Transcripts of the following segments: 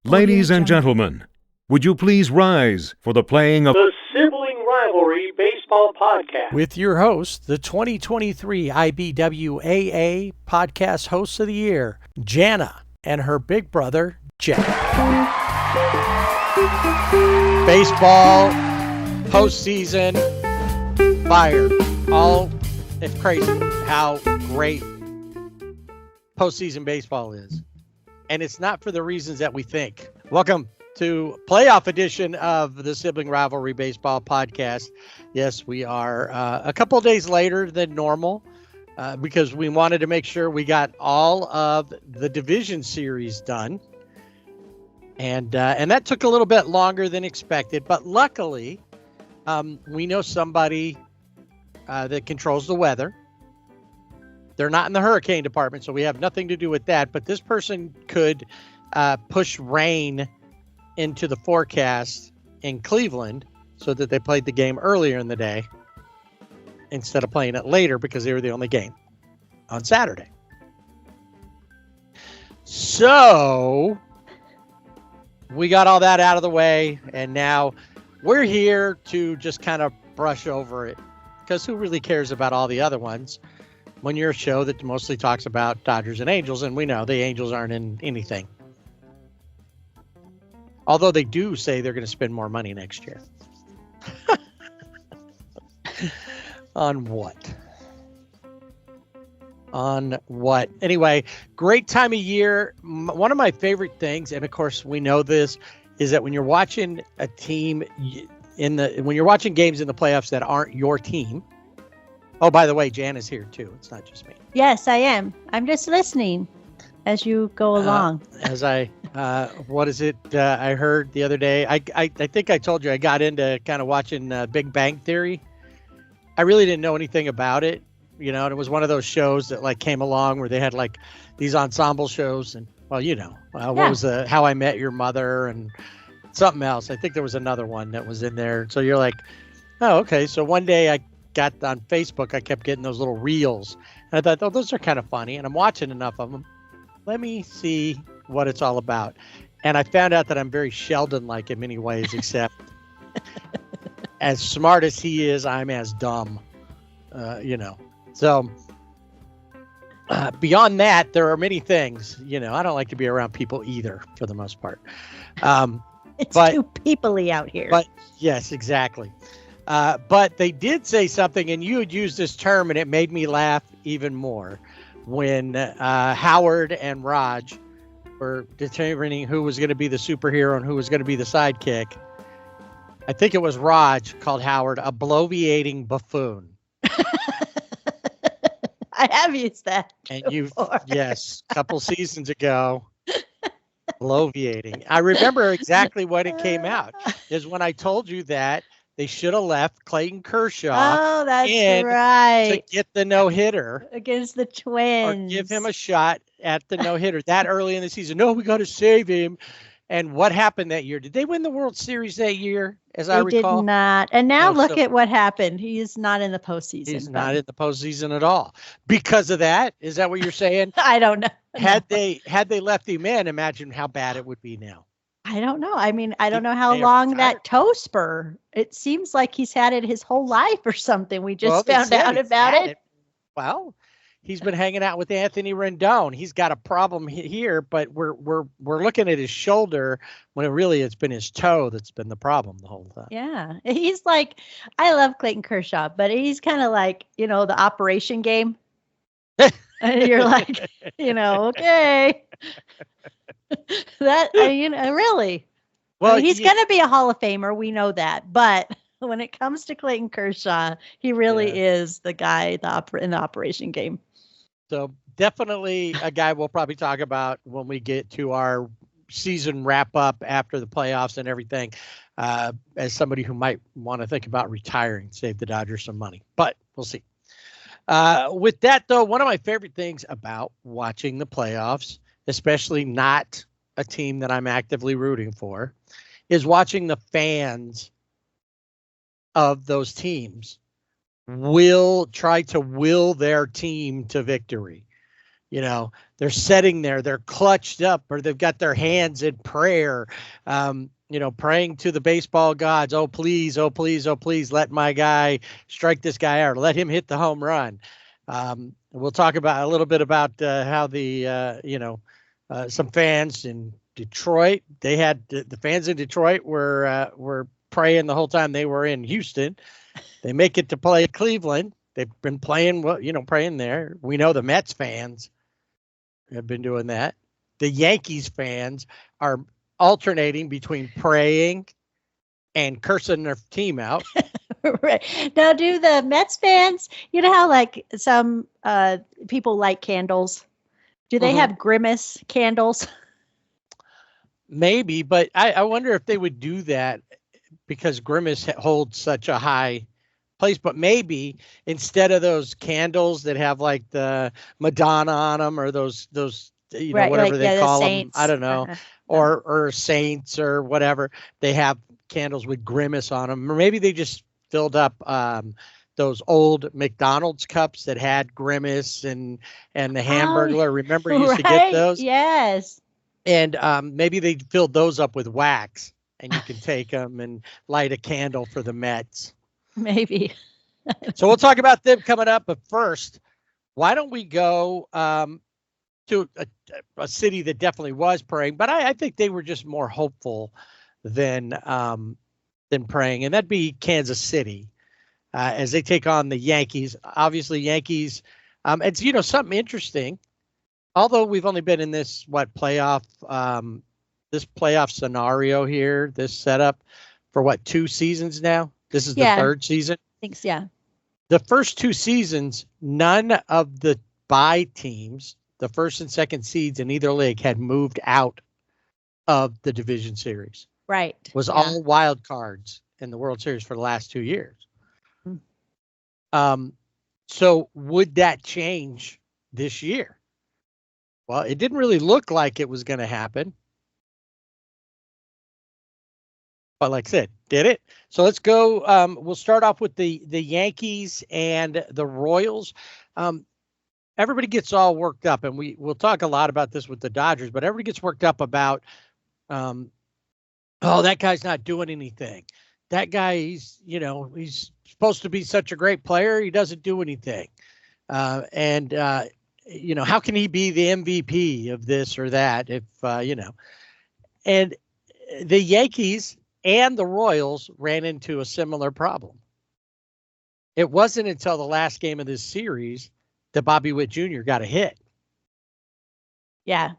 Ladies and gentlemen, would you please rise for the playing of the Sibling Rivalry Baseball Podcast with your host, the 2023 IBWAA Podcast Host of the Year, Jana, and her big brother, Jeff. Baseball, postseason, fire. It's crazy how great postseason baseball is. And it's not for the reasons that we think. Welcome to playoff edition of the Sibling Rivalry Baseball Podcast. Yes, we are a couple days later than normal because we wanted to make sure we got all of the division series done. And that took a little bit longer than expected. But luckily, we know somebody that controls the weather. They're not in the hurricane department, so we have nothing to do with that. But this person could push rain into the forecast in Cleveland so that they played the game earlier in the day instead of playing it later because they were the only game on Saturday. So we got all that out of the way, and now we're here to just kind of brush over it because who really cares about all the other ones when you're a show that mostly talks about Dodgers and Angels, and we know the Angels aren't in anything. Although they do say they're going to spend more money next year. On what? On what? Anyway, great time of year. One of my favorite things, and of course we know this, is that when you're watching a team when you're watching games in the playoffs that aren't your team. Oh, by the way, Jan is here too. It's not just me. Yes, I am. I'm just listening as you go along. What is it? I heard the other day. I think I told you I got into kind of watching Big Bang Theory. I really didn't know anything about it, and it was one of those shows that like came along where they had like these ensemble shows and what was How I Met Your Mother and something else. I think there was another one that was in there. So you're like, oh, okay. So one day I got on Facebook, I kept getting those little reels and I thought, oh, those are kind of funny. And I'm watching enough of them. Let me see what it's all about. And I found out that I'm very Sheldon-like in many ways, except as smart as he is, I'm as dumb, So beyond that, there are many things, I don't like to be around people either for the most part. It's too people-y out here. But yes, exactly. But they did say something, and you had used this term, and it made me laugh even more when Howard and Raj were determining who was going to be the superhero and who was going to be the sidekick. I think it was Raj called Howard a bloviating buffoon. I have used that. And yes, a couple seasons ago. Bloviating. I remember exactly when it came out. Is when I told you that they should have left Clayton Kershaw. Oh, that's right. To get the no-hitter against the Twins. Or give him a shot at the no-hitter that early in the season. No, we got to save him. And what happened that year? Did they win the World Series that year, as I recall? They did not. And now look at what happened. He is not in the postseason. He's not in the postseason at all. Because of that? Is that what you're saying? I don't know. Had they left him in, imagine how bad it would be now. I don't know. I mean, I don't know how long that toe spur. It seems like he's had it his whole life or something. We just found out about it. Well, he's been hanging out with Anthony Rendon. He's got a problem here, but we're looking at his shoulder when it's been his toe that's been the problem the whole time. Yeah, he's like, I love Clayton Kershaw, but he's kind of like the Operation game. And you're like, okay. That really. Well, he's going to be a Hall of Famer. We know that. But when it comes to Clayton Kershaw, he really is the guy in the Operation game. So definitely a guy we'll probably talk about when we get to our season wrap up after the playoffs and everything, as somebody who might want to think about retiring, save the Dodgers some money. But we'll see. With that, though, one of my favorite things about watching the playoffs, especially not a team that I'm actively rooting for, is watching the fans of those teams will try to will their team to victory. They're sitting there, they're clutched up, or they've got their hands in prayer, praying to the baseball gods. Oh, please, oh, please, oh, please let my guy strike this guy out, or let him hit the home run. We'll talk about a little bit about how some fans in Detroit, they had the fans in Detroit were praying the whole time they were in Houston. They make it to play Cleveland. They've been playing, praying there. We know the Mets fans have been doing that. The Yankees fans are alternating between praying and cursing their team out. Right. Now, do the Mets fans, you know how like some people light candles? Do they have grimace candles? Maybe, but I wonder if they would do that because grimace holds such a high place. But maybe instead of those candles that have like the Madonna on them, or those right, whatever like, they call them, saints. I don't know, or saints or whatever, they have candles with grimace on them. Or maybe they just filled up those old McDonald's cups that had grimace and the Hamburglar. Remember, you used to get those? Yes. And maybe they filled those up with wax, and you can take them and light a candle for the Mets. Maybe. So we'll talk about them coming up. But first, why don't we go to a city that definitely was praying, but I think they were just more hopeful than praying, and that'd be Kansas City as they take on the Yankees. Obviously, Yankees. It's something interesting. Although we've only been in this playoff scenario here, this setup for 2 seasons now. This is the third season. Thanks. Yeah. The first 2 seasons, none of the bye teams, the first and second seeds in either league, had moved out of the division series. Right. It was all wild cards in the World Series for the last 2 years. So would that change this year? Well, it didn't really look like it was going to happen. But like I said, did it? So let's go. We'll start off with the Yankees and the Royals. Everybody gets all worked up, and we'll talk a lot about this with the Dodgers, but everybody gets worked up about, that guy's not doing anything. That guy, he's supposed to be such a great player. He doesn't do anything. How can he be the MVP of this or that if, and the Yankees and the Royals ran into a similar problem. It wasn't until the last game of this series that Bobby Witt Jr. got a hit. Yeah.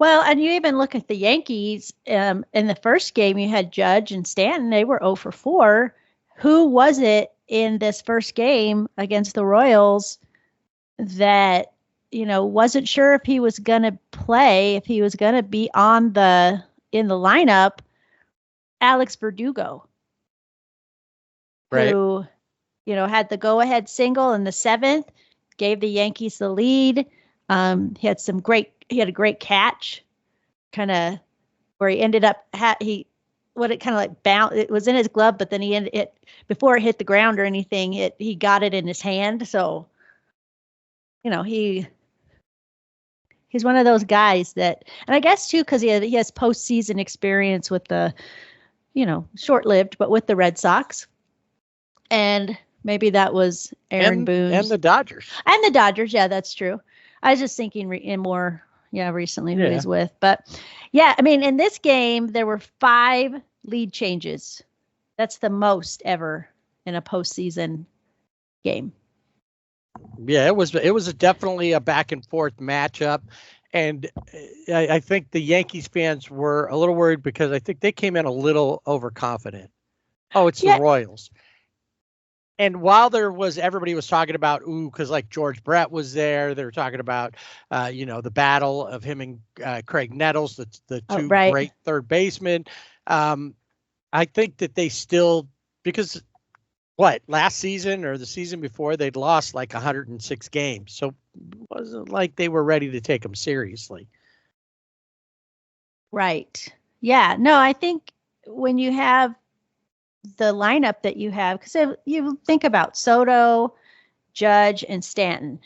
Well, and you even look at the Yankees. In the first game, you had Judge and Stanton. They were 0 for 4. Who was it in this first game against the Royals that, wasn't sure if he was going to play, if he was going to be in the lineup? Alex Verdugo, right, who, had the go-ahead single in the 7th, gave the Yankees the lead. He had a great catch, kind of where he ended up, it was in his glove, but then he ended it before it hit the ground or anything. He got it in his hand. So, he's one of those guys that, and I guess too, because he has postseason experience with the, short-lived, but with the Red Sox. And maybe that was Aaron Boone. And the Dodgers. And the Dodgers, yeah, that's true. I was just thinking recently who he's with. But, yeah, I mean, in this game, there were 5 lead changes. That's the most ever in a postseason game. Yeah, it was definitely a back-and-forth matchup. And I think the Yankees fans were a little worried because I think they came in a little overconfident. Oh, it's the Royals. And while everybody was talking about, because like George Brett was there, they were talking about, the battle of him and Craig Nettles, the two great third basemen. I think that they still, because last season or the season before, they'd lost like 106 games. So it wasn't like they were ready to take them seriously. Right. Yeah. No, I think when you have the lineup that you have, because you think about Soto, Judge, and Stanton,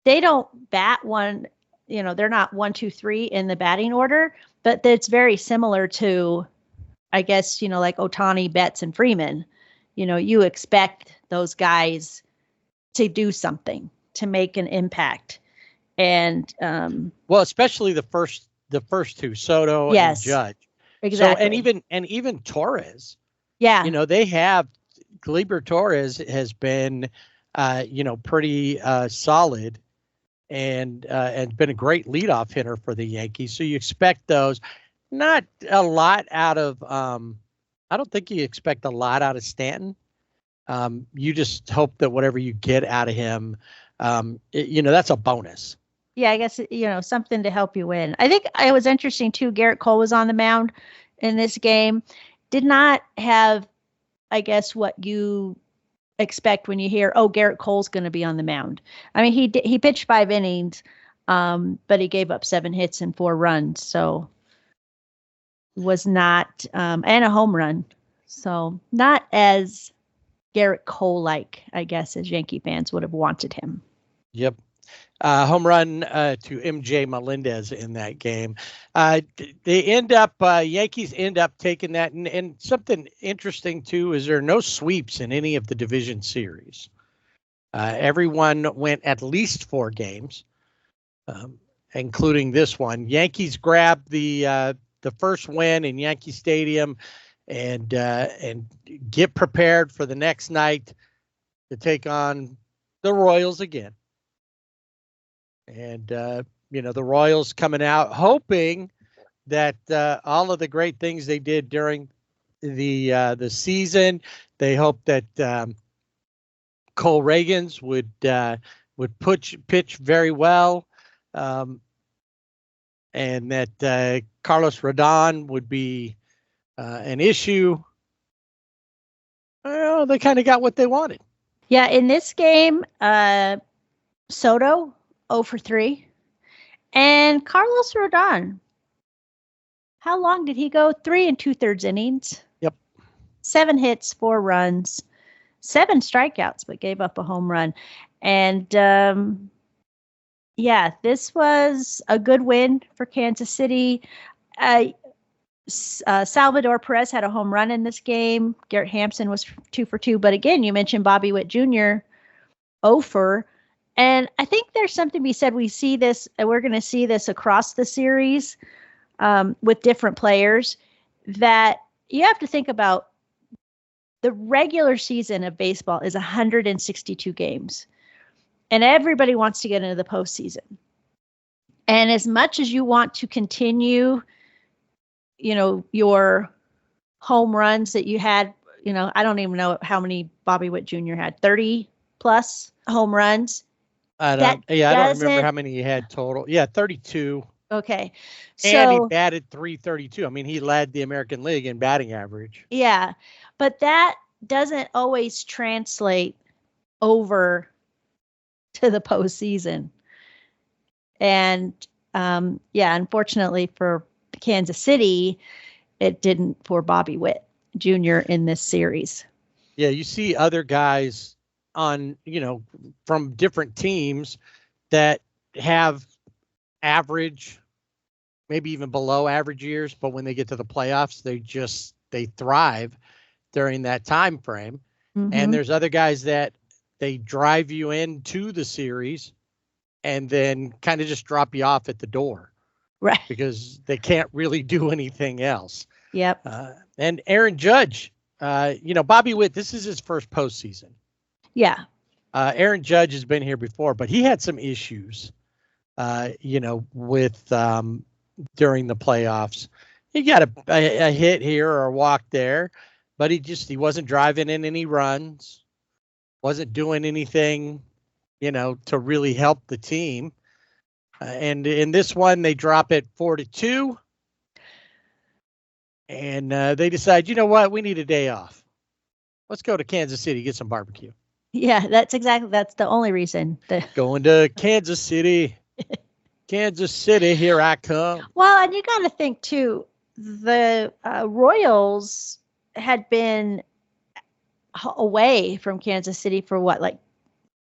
they don't bat one, they're not 1, 2, 3 in the batting order, but it's very similar to, I guess, like Ohtani, Betts, and Freeman. You expect those guys to do something, to make an impact. And well, especially the first two, Soto and Judge. Exactly. So and even Torres. Yeah. They have Gleyber Torres has been pretty solid and been a great leadoff hitter for the Yankees. So you expect those. Not a lot out of I don't think you expect a lot out of Stanton. You just hope that whatever you get out of him, that's a bonus. Yeah, I guess, something to help you win. I think it was interesting, too. Garrett Cole was on the mound in this game. Did not have, I guess, what you expect when you hear, Garrett Cole's going to be on the mound. I mean, he pitched 5 innings, but he gave up 7 hits and 4 runs. So was not, and a home run. So not as Garrett Cole-like, I guess, as Yankee fans would have wanted him. Yep. Home run to MJ Melendez in that game. Yankees end up taking that. And something interesting, too, is there are no sweeps in any of the division series. Everyone went at least 4 games, including this one. Yankees grabbed the first win in Yankee Stadium and get prepared for the next night to take on the Royals again. And, the Royals coming out hoping that all of the great things they did during the season, they hope that Cole Ragans would pitch very well, and that Carlos Rodon would be an issue. Well, they kind of got what they wanted. Yeah, in this game, Soto 0 for 3. And Carlos Rodon, how long did he go? 3 2/3 innings. Yep. 7 hits, 4 runs, 7 strikeouts, but gave up a home run. And this was a good win for Kansas City. Salvador Perez had a home run in this game. Garrett Hampson was 2 for 2. But again, you mentioned Bobby Witt Jr. 0 for. And I think there's something to be said. We see this, and we're going to see this across the series with different players, that you have to think about. The regular season of baseball is 162 games, and everybody wants to get into the postseason. And as much as you want to continue, your home runs that you had, I don't even know how many Bobby Witt Jr. had, 30 plus home runs. I don't remember how many he had total. Yeah, 32. Okay. And he batted .332. I mean, he led the American League in batting average. Yeah, but that doesn't always translate over to the postseason. And unfortunately for Kansas City, it didn't for Bobby Witt Jr. in this series. Yeah, you see other guys on, from different teams that have average, maybe even below average years, but when they get to the playoffs, they thrive during that time frame. Mm-hmm. And there's other guys that they drive you into the series and then kind of just drop you off at the door. Right. Because they can't really do anything else. Yep. And Aaron Judge, Bobby Witt, this is his first postseason. Yeah. Aaron Judge has been here before, but he had some issues, with during the playoffs. He got a hit here or a walk there, but he wasn't driving in any runs, wasn't doing anything, to really help the team. And in this one, they drop it 4-2. And they decide, what? We need a day off. Let's go to Kansas City, get some barbecue. Yeah, that's the only reason. Going to Kansas City. Kansas City, here I come. Well, and you got to think, too, the Royals had been away from Kansas City for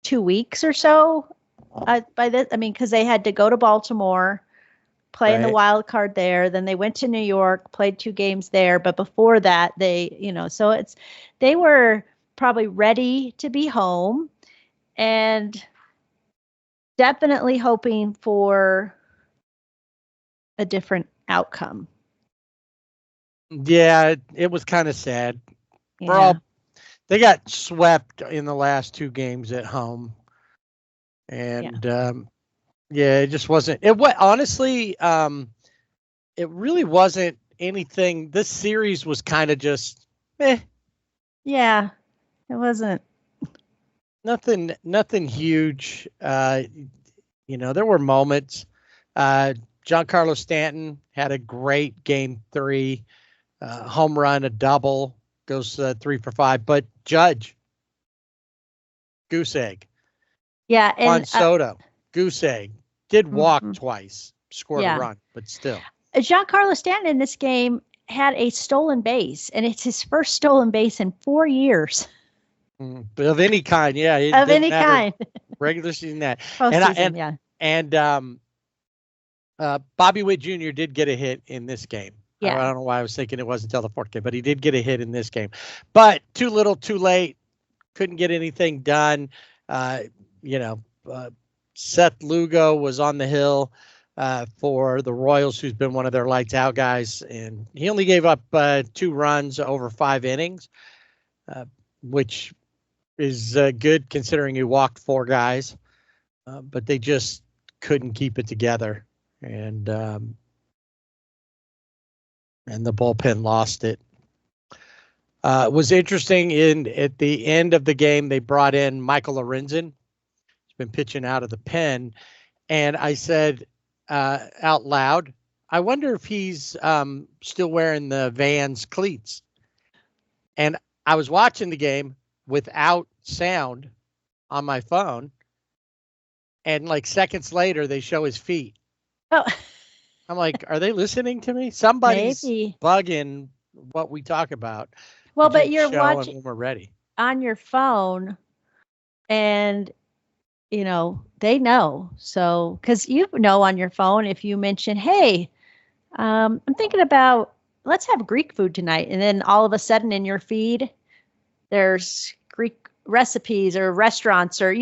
2 weeks or so because they had to go to Baltimore, play in the Right. wild card there. Then they went to New York, played 2 games there. But before that, so they were probably ready to be home and definitely hoping for a different outcome. Yeah, it was kind of sad. Yeah. They got swept in the last 2 games at home. And it just wasn't honestly, it really wasn't anything. This series was kind of just Yeah. It wasn't. nothing huge. There were moments. Giancarlo Stanton had a great game 3, home run, a double, goes 3 for 5. But Judge, goose egg. Yeah. Juan And Soto, goose egg, did walk twice, scored a run, but still. Giancarlo Stanton in this game had a stolen base, and it's his first stolen base in 4 years. Of any kind, yeah. Of any kind. Regular season, that. Postseason, And Bobby Witt Jr. did get a hit in this game. Yeah. I don't know why I was thinking it wasn't until the 4th game, but he did get a hit in this game. But too little, too late. Couldn't get anything done. Seth Lugo was on the hill for the Royals, who's been one of their lights out guys, and he only gave up 2 runs over 5 innings, which is good considering he walked 4 guys, but they just couldn't keep it together, and the bullpen lost it. It was interesting at the end of the game, they brought in Michael Lorenzen. He's been pitching out of the pen. And I said out loud, I wonder if he's still wearing the Vans cleats. And I was watching the game without sound on my phone. And like seconds later, they show his feet. Oh. I'm like, are they listening to me? Somebody's Maybe bugging what we talk about. Well, but you're watching when we're ready on your phone, and they know. So, because on your phone, if you mention, hey, I'm thinking about, let's have Greek food tonight. And then all of a sudden in your feed, there's Greek recipes or restaurants or,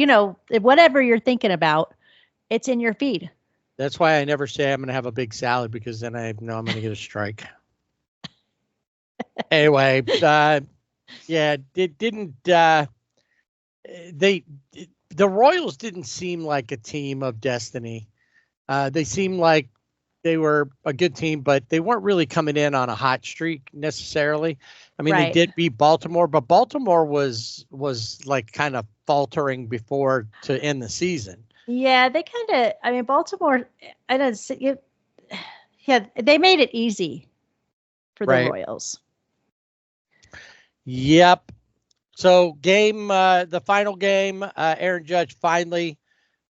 whatever you're thinking about, it's in your feed. That's why I never say I'm going to have a big salad, because then I know I'm going to get a strike. Anyway, the Royals didn't seem like a team of destiny. They seemed like they were a good team, but they weren't really coming in on a hot streak necessarily. I mean, They did beat Baltimore, but Baltimore was like kind of faltering before to end the season. Yeah, they Baltimore, they made it easy for the Royals. Yep. So the final game, Aaron Judge finally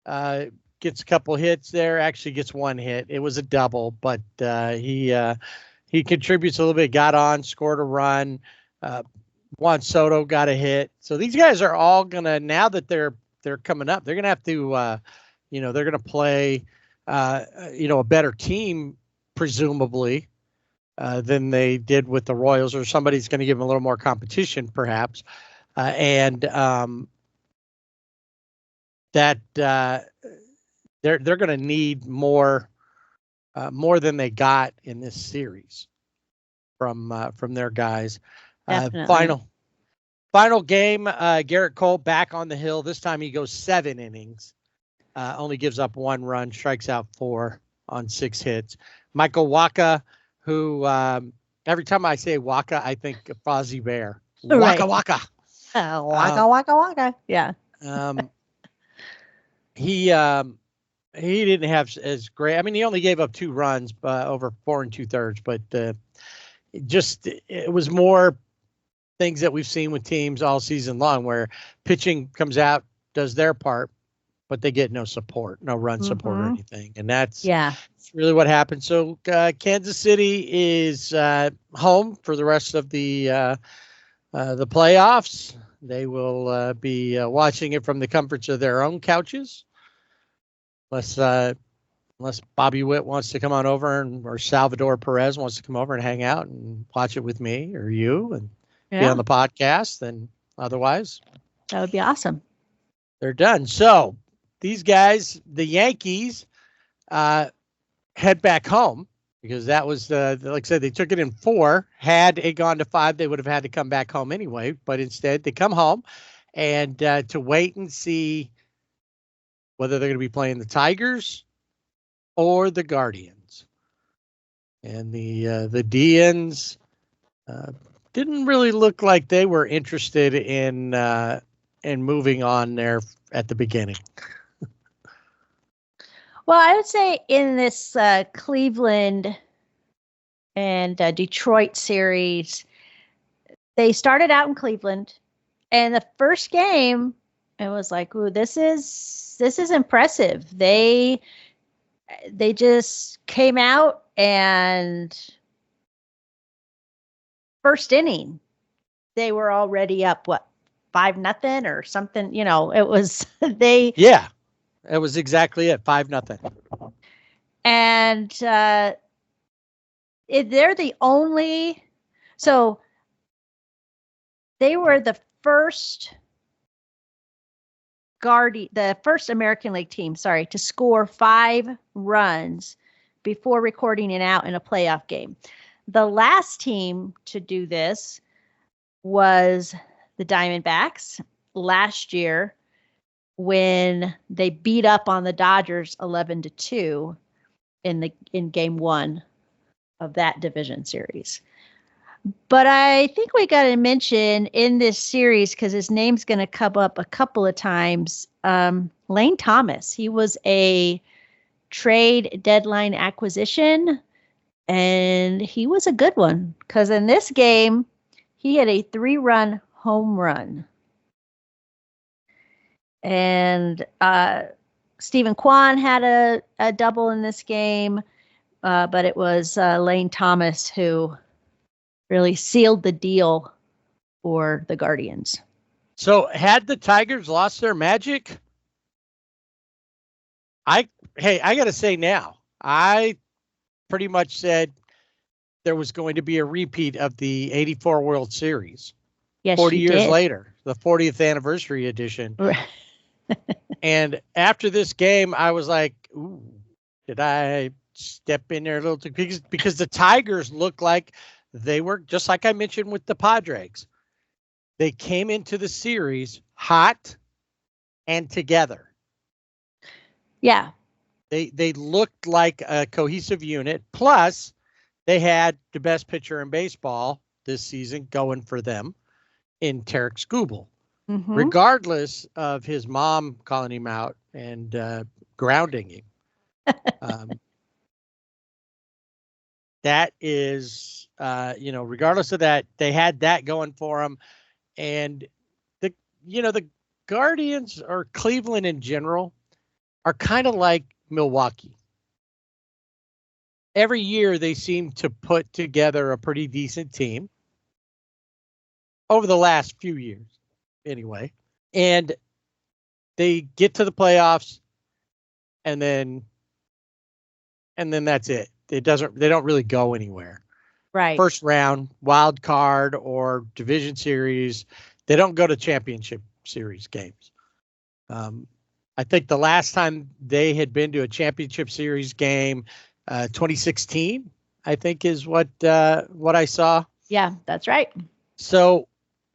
gets a couple hits there. Actually gets 1 hit. It was a double, but he contributes a little bit, got on, scored a run. Juan Soto got a hit. So these guys are all now that they're coming up, they're going to have to, they're going to play, a better team, presumably, than they did with the Royals, or somebody's going to give them a little more competition, perhaps. They're going to need more than they got in this series from their guys. Final game, Garrett Cole back on the hill. This time he goes 7 innings, only gives up 1 run, strikes out 4 on 6 hits. Michael Wacha, who every time I say Waka, I think of Fozzie Bear. Waka Waka. Waka. Yeah. He didn't have as great. I mean, he only gave up 2 runs over 4 2/3, but it was more things that we've seen with teams all season long, where pitching comes out, does their part, but they get no support, no run support or anything. And that's really what happened. So Kansas City is home for the rest of the playoffs. They will be watching it from the comforts of their own couches. unless Bobby Witt wants to come on over or Salvador Perez wants to come over and hang out and watch it with me or you and be on the podcast, then otherwise that would be awesome. They're done. So these guys, the Yankees, head back home because that was like I said, they took it in 4. Had it gone to 5, they would have had to come back home anyway. But instead, they come home and to wait and see whether they're going to be playing the Tigers or the Guardians. And the Deans didn't really look like they were interested in moving on there at the beginning. Well, I would say in this Cleveland and Detroit series, they started out in Cleveland, and the first game, it was like, ooh, this is impressive. They just came out and first inning, they were already up, 5-0 or something, it was Yeah, it was exactly it. 5-0. And they're the only, so they were the first the first American League team, to score 5 runs before recording an out in a playoff game. The last team to do this was the Diamondbacks last year when they beat up on the Dodgers 11-2 in game 1 of that division series. But I think we got to mention in this series, because his name's going to come up a couple of times, Lane Thomas. He was a trade deadline acquisition, and he was a good one because in this game, he had a 3-run home run. And Stephen Kwan had a double in this game, but it was Lane Thomas who really sealed the deal for the Guardians. So had the Tigers lost their magic? I got to say now, I pretty much said there was going to be a repeat of the 84 World Series. Yes, 40 years did. later, the 40th anniversary edition. And after this game, I was like, ooh, did I step in there a little too? Because the Tigers looked like they were, just like I mentioned with the Padres, they came into the series hot and together. Yeah. They looked like a cohesive unit. Plus, they had the best pitcher in baseball this season going for them in Tarek Skubal. Mm-hmm. Regardless of his mom calling him out and grounding him. That is, regardless of that, they had that going for them. And the Guardians or Cleveland in general are kind of like Milwaukee. Every year they seem to put together a pretty decent team over the last few years anyway. And they get to the playoffs and then that's it. They don't really go anywhere. Right. First round, wild card, or division series. They don't go to championship series games. I think the last time they had been to a championship series game, 2016, I think is what I saw. Yeah, that's right. So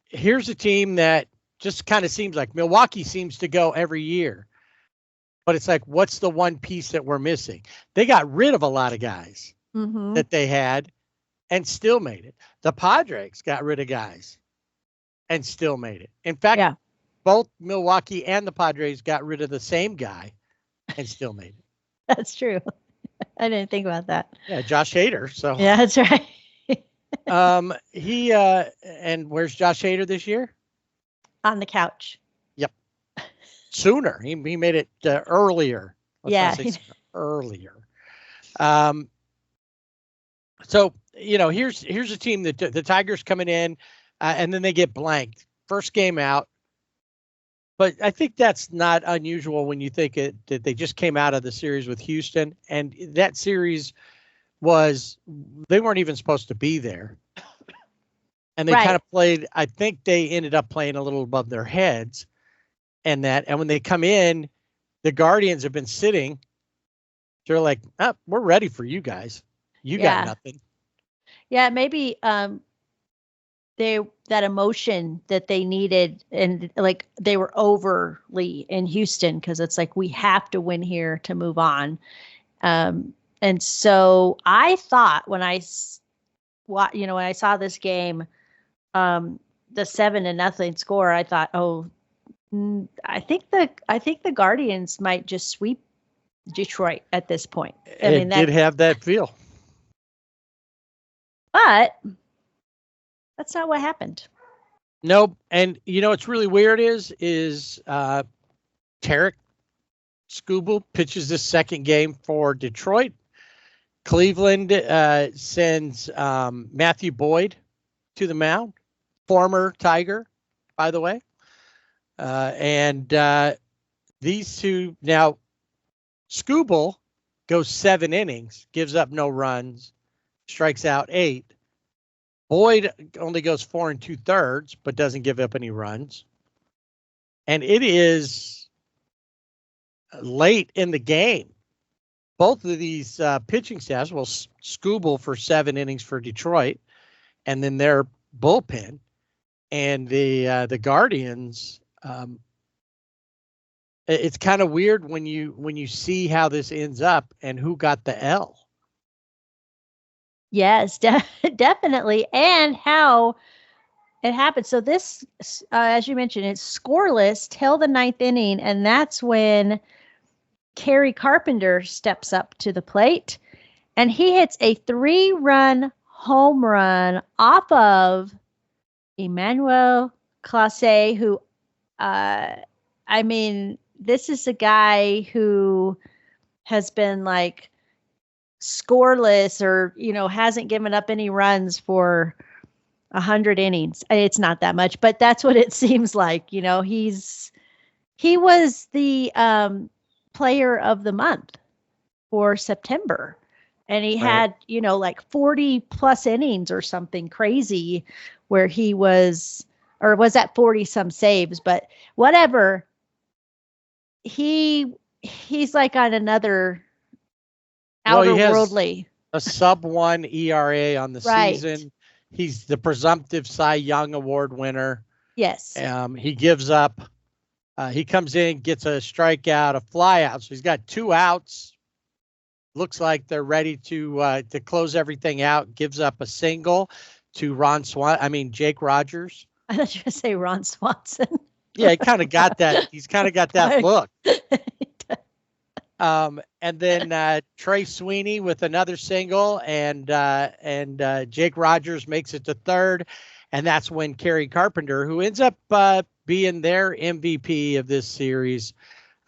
here's a team that just kind of seems like Milwaukee seems to go every year. But it's like, what's the one piece that we're missing? They got rid of a lot of guys that they had and still made it. The Padres got rid of guys and still made it. In fact, both Milwaukee and the Padres got rid of the same guy and still made it. That's true. I didn't think about that. Yeah, Josh Hader. So yeah, that's right. And where's Josh Hader this year? On the couch. Yep. Sooner. He made it earlier. Earlier. So, here's a team that the Tigers coming in and then they get blanked. First game out. but I think that's not unusual when you think that they just came out of the series with Houston, and that series they weren't even supposed to be there. And they kind of played, I think they ended up playing a little above their heads, and when they come in, the Guardians have been sitting. They're like, we're ready for you guys. You got nothing. Yeah, maybe that emotion that they needed, and like they were overly in Houston because it's like we have to win here to move on. And so I thought when I saw this game, the 7-0 score, I thought, I think the Guardians might just sweep Detroit at this point. It did have that feel, but that's not what happened. Nope. And what's really weird is Tarek Skubal pitches this second game for Detroit. Cleveland sends Matthew Boyd to the mound, former Tiger, by the way. And these two, now Skubal goes 7 innings, gives up no runs, strikes out 8. Boyd only goes 4 2/3, but doesn't give up any runs. And it is late in the game. Both of these pitching staffs, Skubal for 7 innings for Detroit, and then their bullpen, and the Guardians. It's kind of weird when you see how this ends up and who got the L. Yes, definitely, and how it happened. So this, as you mentioned, it's scoreless till the 9th inning, and that's when Kerry Carpenter steps up to the plate, and he hits a 3-run home run off of Emmanuel Clase, who, this is a guy who has been like scoreless or, hasn't given up any runs for 100 innings. It's not that much, but that's what it seems like. He was the player of the month for September, and he had, like 40 plus innings or something crazy where he was, or was that 40 some saves, but whatever. He's like on another outerworldly. A sub-1 ERA on the season. He's the presumptive Cy Young Award winner. Yes. He gives up. He comes in, gets a strikeout, a flyout. So he's got 2 outs. Looks like they're ready to close everything out. Gives up a single to Jake Rogers. I thought you were going to say Ron Swanson. Yeah, he kind of got that. He's kind of got that look. And then Trey Sweeney with another single, and Jake Rogers makes it to third, and that's when Kerry Carpenter, who ends up being their MVP of this series,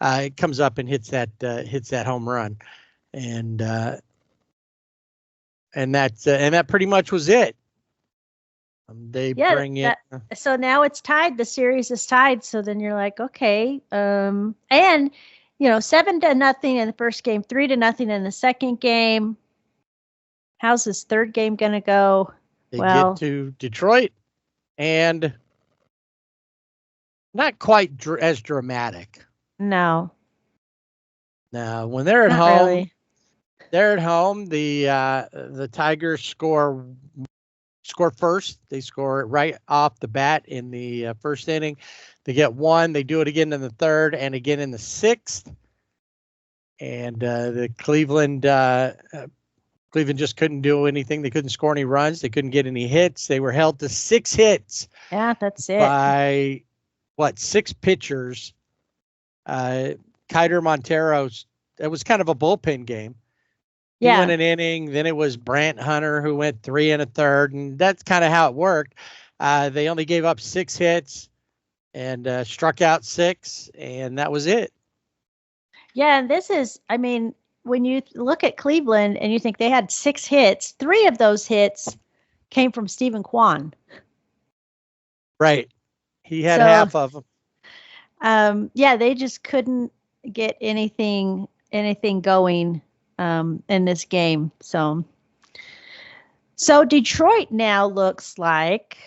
comes up and hits that home run, and that pretty much was it. They bring it. So now it's tied. The series is tied. So then you're like, okay. And 7-0 in the first game, 3-0 in the second game. How's this third game going to go? They get to Detroit, and not quite as dramatic. No. No, when they're at home, the Tigers score first. They score right off the bat in the first inning. They get 1. They do it again in the third and again in the 6th. And the Cleveland just couldn't do anything. They couldn't score any runs. They couldn't get any hits. They were held to 6 hits. Yeah, that's it. By 6 pitchers. Kiter Montero's. It was kind of a bullpen game. He went an inning. Then it was Brant Hunter who went 3 1/3, and that's kind of how it worked. They only gave up 6 hits and struck out 6, and that was it. Yeah, and this is, when you look at Cleveland and you think they had 6 hits, 3 of those hits came from Stephen Kwan. Right. He had half of them. Yeah, they just couldn't get anything going in this game. So Detroit now looks like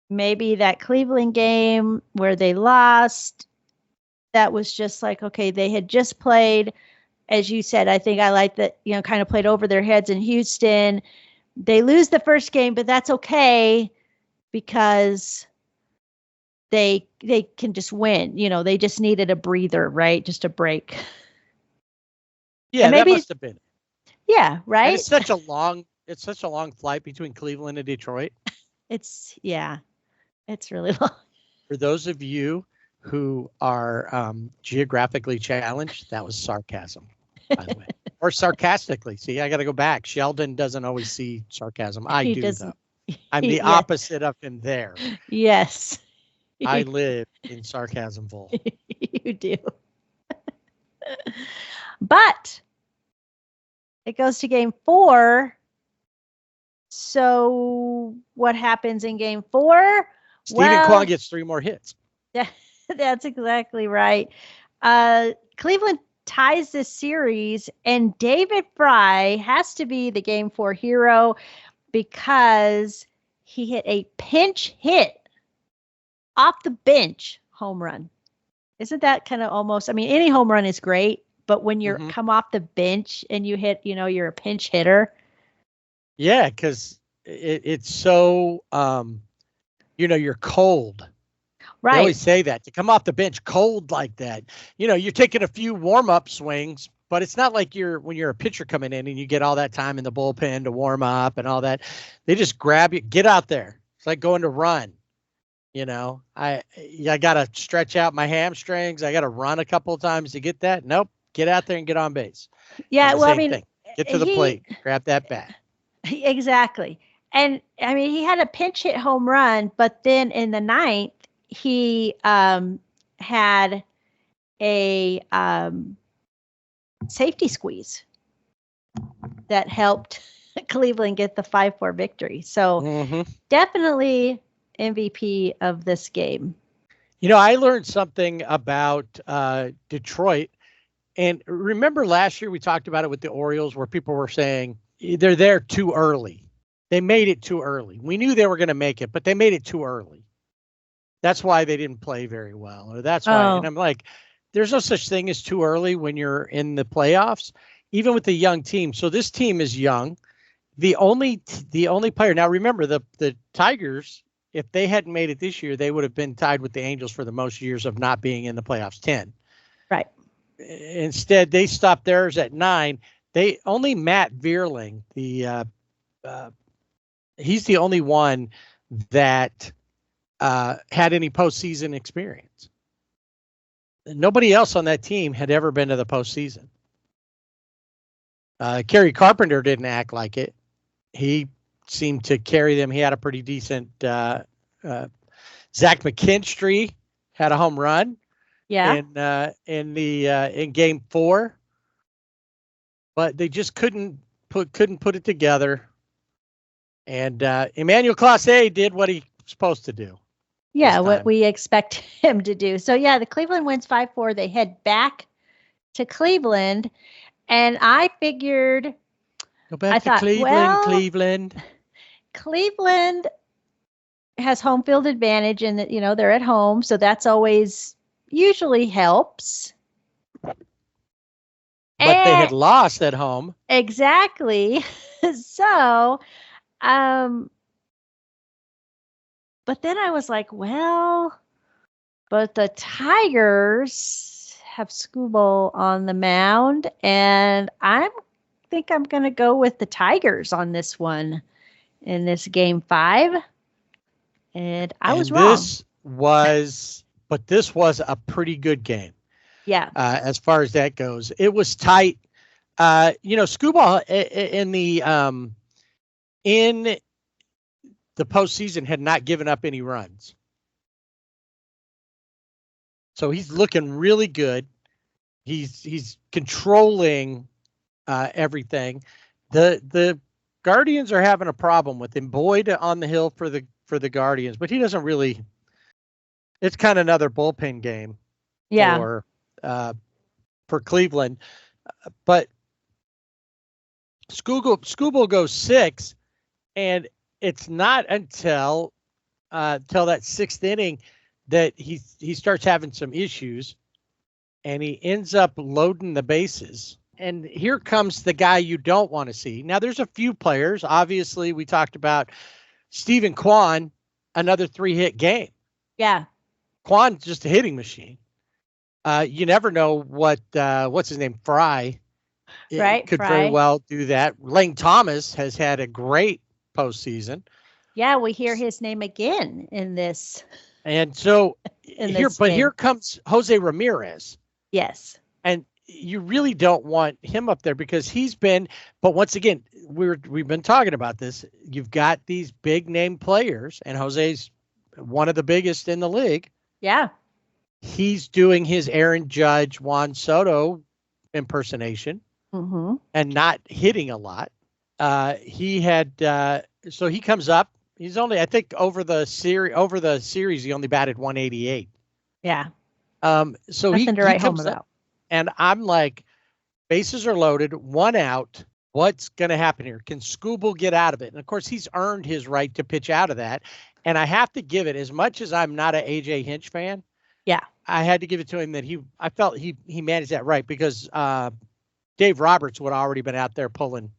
maybe that Cleveland game where they lost, that was just like, okay, they had just played, as you said, I think I like that, kind of played over their heads in Houston. They lose the first game, but that's okay because they can just win. They just needed a breather, right? Just a break. Yeah, that must have been. Yeah, right. And it's such a long flight between Cleveland and Detroit. It's really long. For those of you who are geographically challenged, that was sarcasm, by the way, or sarcastically. See, I got to go back. Sheldon doesn't always see sarcasm. I do, though. I'm the opposite of him there. Yes. I live in sarcasmville. You do. But it goes to game 4. So what happens in game 4? Stephen Kwan gets 3 more hits. That's exactly right. Cleveland ties this series, and David Fry has to be the game 4 hero because he hit a pinch hit off the bench home run. Isn't that kind of almost, any home run is great, but when you're come off the bench and you hit, you're a pinch hitter. Yeah, because it's so, you're cold. Right. They always say that, to come off the bench cold like that. You're taking a few warm-up swings, but it's not like when you're a pitcher coming in and you get all that time in the bullpen to warm up and all that. They just grab you, get out there. It's like going to run. I got to stretch out my hamstrings. I got to run a couple of times to get that. Nope. Get out there and get on base. Yeah. Well, thing. Get to the plate, grab that bat. Exactly. And he had a pinch hit home run, but then in the 9th, he had a safety squeeze that helped Cleveland get the 5-4 victory. So definitely MVP of this game. I learned something about Detroit. And remember last year we talked about it with the Orioles, where people were saying they're there too early. They made it too early. We knew they were going to make it, but they made it too early. That's why they didn't play very well, or that's why. And I'm like, there's no such thing as too early when you're in the playoffs, even with the young team. So this team is young. The only player, now remember, the Tigers, if they hadn't made it this year, they would have been tied with the Angels for the most years of not being in the playoffs, 10. Right. Instead, they stopped theirs at 9. Only Matt Vierling, he's the only one that had any postseason experience. Nobody else on that team had ever been to the postseason. Kerry Carpenter didn't act like it. He seemed to carry them. He had a pretty decent. Zach McKinstry had a home run. Yeah. In game 4, but they just couldn't put it together. And Emmanuel Clase did what he was supposed to do. Yeah, what we expect him to do. So yeah, the Cleveland wins 5-4. They head back to Cleveland, and I figured. Go back to Cleveland. Cleveland has home field advantage, and that they're at home, so that's always usually helps. But they had lost at home. Exactly. So, but then I was like, well, but the Tigers have Skubal on the mound, and I think I'm going to go with the Tigers on this one in this game 5. And I was wrong. This was a pretty good game. Yeah. As far as that goes, it was tight. Skubal in the postseason had not given up any runs. So he's looking really good. He's controlling everything. The Guardians are having a problem with him. Boyd on the hill for the Guardians, but he doesn't really it's kind of another bullpen game Yeah. for Cleveland. But Skubal goes 6, and it's not until that 6th inning that he starts having some issues, and he ends up loading the bases. And here comes the guy you don't want to see. Now, there's a few players. Obviously, we talked about Stephen Kwan, another 3-hit game. Yeah. Kwan's just a hitting machine. You never know what's his name, Fry. Right, Could Fry. very well do that. Lane Thomas has had a great postseason. Yeah, we hear his name again in this. And so here comes Jose Ramirez. Yes. And you really don't want him up there because he's been, but once again, we've been talking about this. You've got these big name players, and Jose's one of the biggest in the league. Yeah. He's doing his Aaron Judge, Juan Soto impersonation and not hitting a lot. He had, so he comes up. He's only, I think, over the series, he only batted 188. Yeah. So Nothing to write home about. And I'm like, bases are loaded, 1 out. What's going to happen here? Can Skubal get out of it? And of course, he's earned his right to pitch out of that. And I have to give it, as much as I'm not an AJ Hinch fan. Yeah. I had to give it to him that I felt he managed that right, because Dave Roberts would have already been out there pulling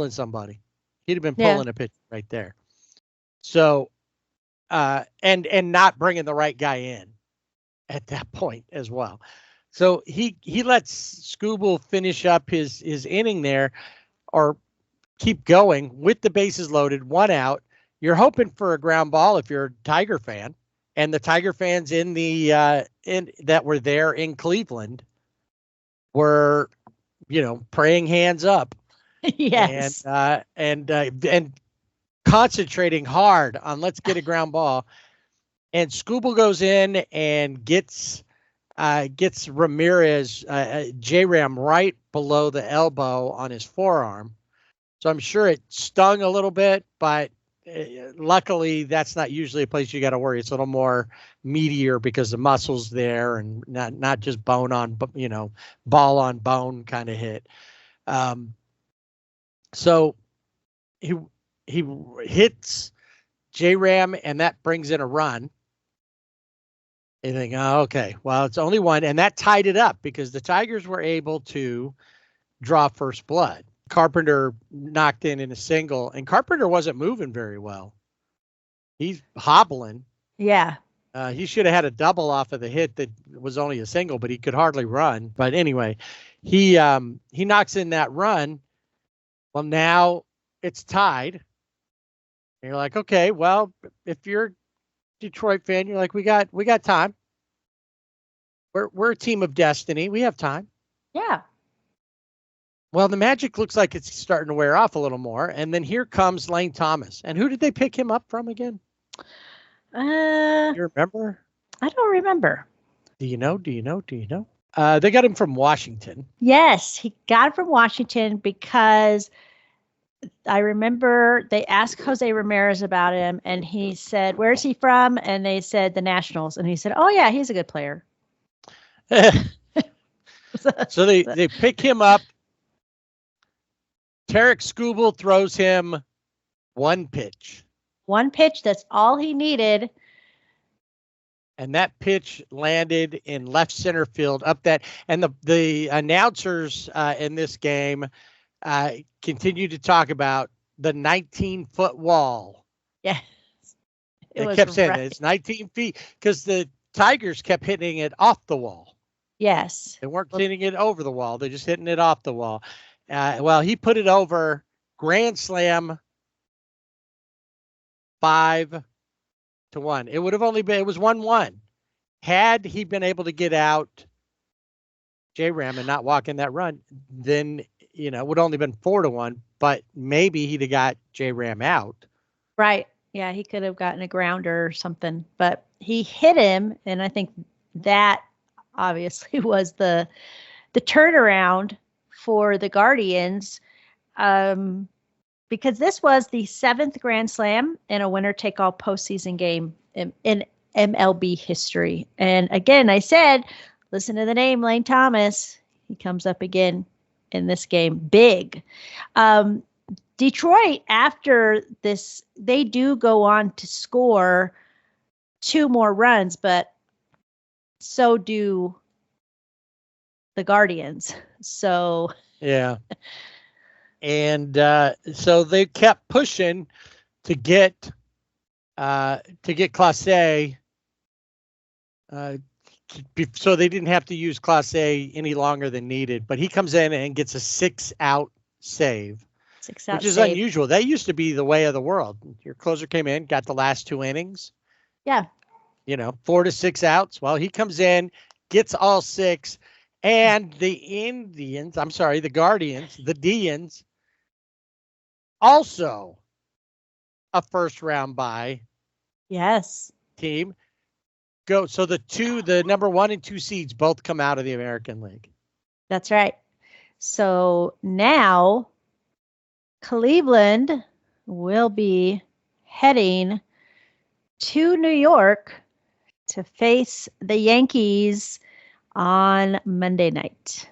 somebody. He'd have been pulling a pitch right there. So, and not bringing the right guy in at that point as well. So he lets Skubal finish up his inning there, or keep going with the bases loaded, 1 out. You're hoping for a ground ball if you're a Tiger fan, and the Tiger fans that were there in Cleveland were, praying hands up. Yes. And concentrating hard on let's get a ground ball. And Skubal goes in and gets Ramirez, J-Ram, right below the elbow on his forearm. So I'm sure it stung a little bit, but luckily that's not usually a place you got to worry. It's a little more meatier because the muscle's there, and not just bone on, ball on bone kind of hit. So he hits J-Ram, and that brings in a run. You think, oh, okay, well, it's only 1, and that tied it up because the Tigers were able to draw first blood. Carpenter knocked in a single, and Carpenter wasn't moving very well. He's hobbling. Yeah. He should have had a double off of the hit that was only a single, but he could hardly run. But anyway, he knocks in that run. Well, now it's tied. And you're like, okay, well, if you're a Detroit fan, you're like, we got time. We're a team of destiny. We have time. Yeah. Well, the magic looks like it's starting to wear off a little more. And then here comes Lane Thomas. And who did they pick him up from again? You remember? I don't remember. Do you know? They got him from Washington. Yes, he got it from Washington because I remember they asked Jose Ramirez about him, and he said, "Where's he from?" And they said the Nationals, and he said, "Oh yeah, he's a good player." So they pick him up. Tarek Skubal throws him 1 pitch. 1 pitch, that's all he needed. And that pitch landed in left center field up that. And the announcers in this game continue to talk about the 19-foot wall. Yes. They kept saying that it's 19 feet because the Tigers kept hitting it off the wall. Yes. They weren't hitting it over the wall. They're just hitting it off the wall. Well, he put it over, grand slam, 5-1. It would have only been, it was 1-1. Had he been able to get out J-Ram and not walk in that run, then, it would only been 4-1, but maybe he'd have got J-Ram out. Right. Yeah, he could have gotten a grounder or something, but he hit him. And I think that obviously was the turnaround for the Guardians, because this was the 7th Grand Slam in a winner-take-all postseason game in MLB history. And again, I said, listen to the name Lane Thomas. He comes up again in this game big. Detroit, after this, they do go on to score 2 more runs, but so do the Guardians. So yeah. And so they kept pushing to get Class A, so they didn't have to use Class A any longer than needed. But he comes in and gets a 6-out save, which is unusual. That used to be the way of the world. Your closer came in, got the last 2 innings. Yeah. 4 to 6 outs. Well, he comes in, gets all 6, and the Guardians, the Dians, also a first round bye. Yes. Team go. So the number 1 and 2 seeds both come out of the American League. That's right. So now Cleveland will be heading to New York to face the Yankees on Monday night.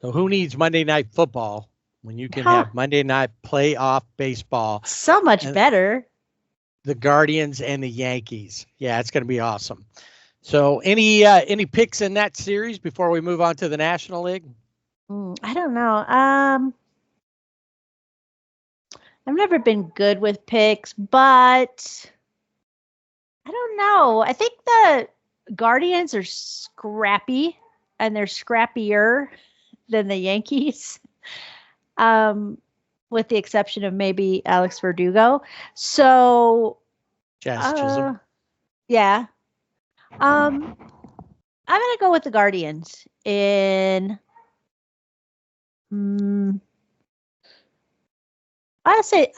So who needs Monday Night Football when you can have Monday Night Playoff Baseball? So much better. The Guardians and the Yankees. Yeah, it's going to be awesome. So any picks in that series before we move on to the National League? I don't know. I've never been good with picks, but I don't know. I think the Guardians are scrappy, and they're scrappier than the Yankees, with the exception of maybe Alex Verdugo. So, Jazz Chisholm. Yeah. I'm going to go with the Guardians in, I'd say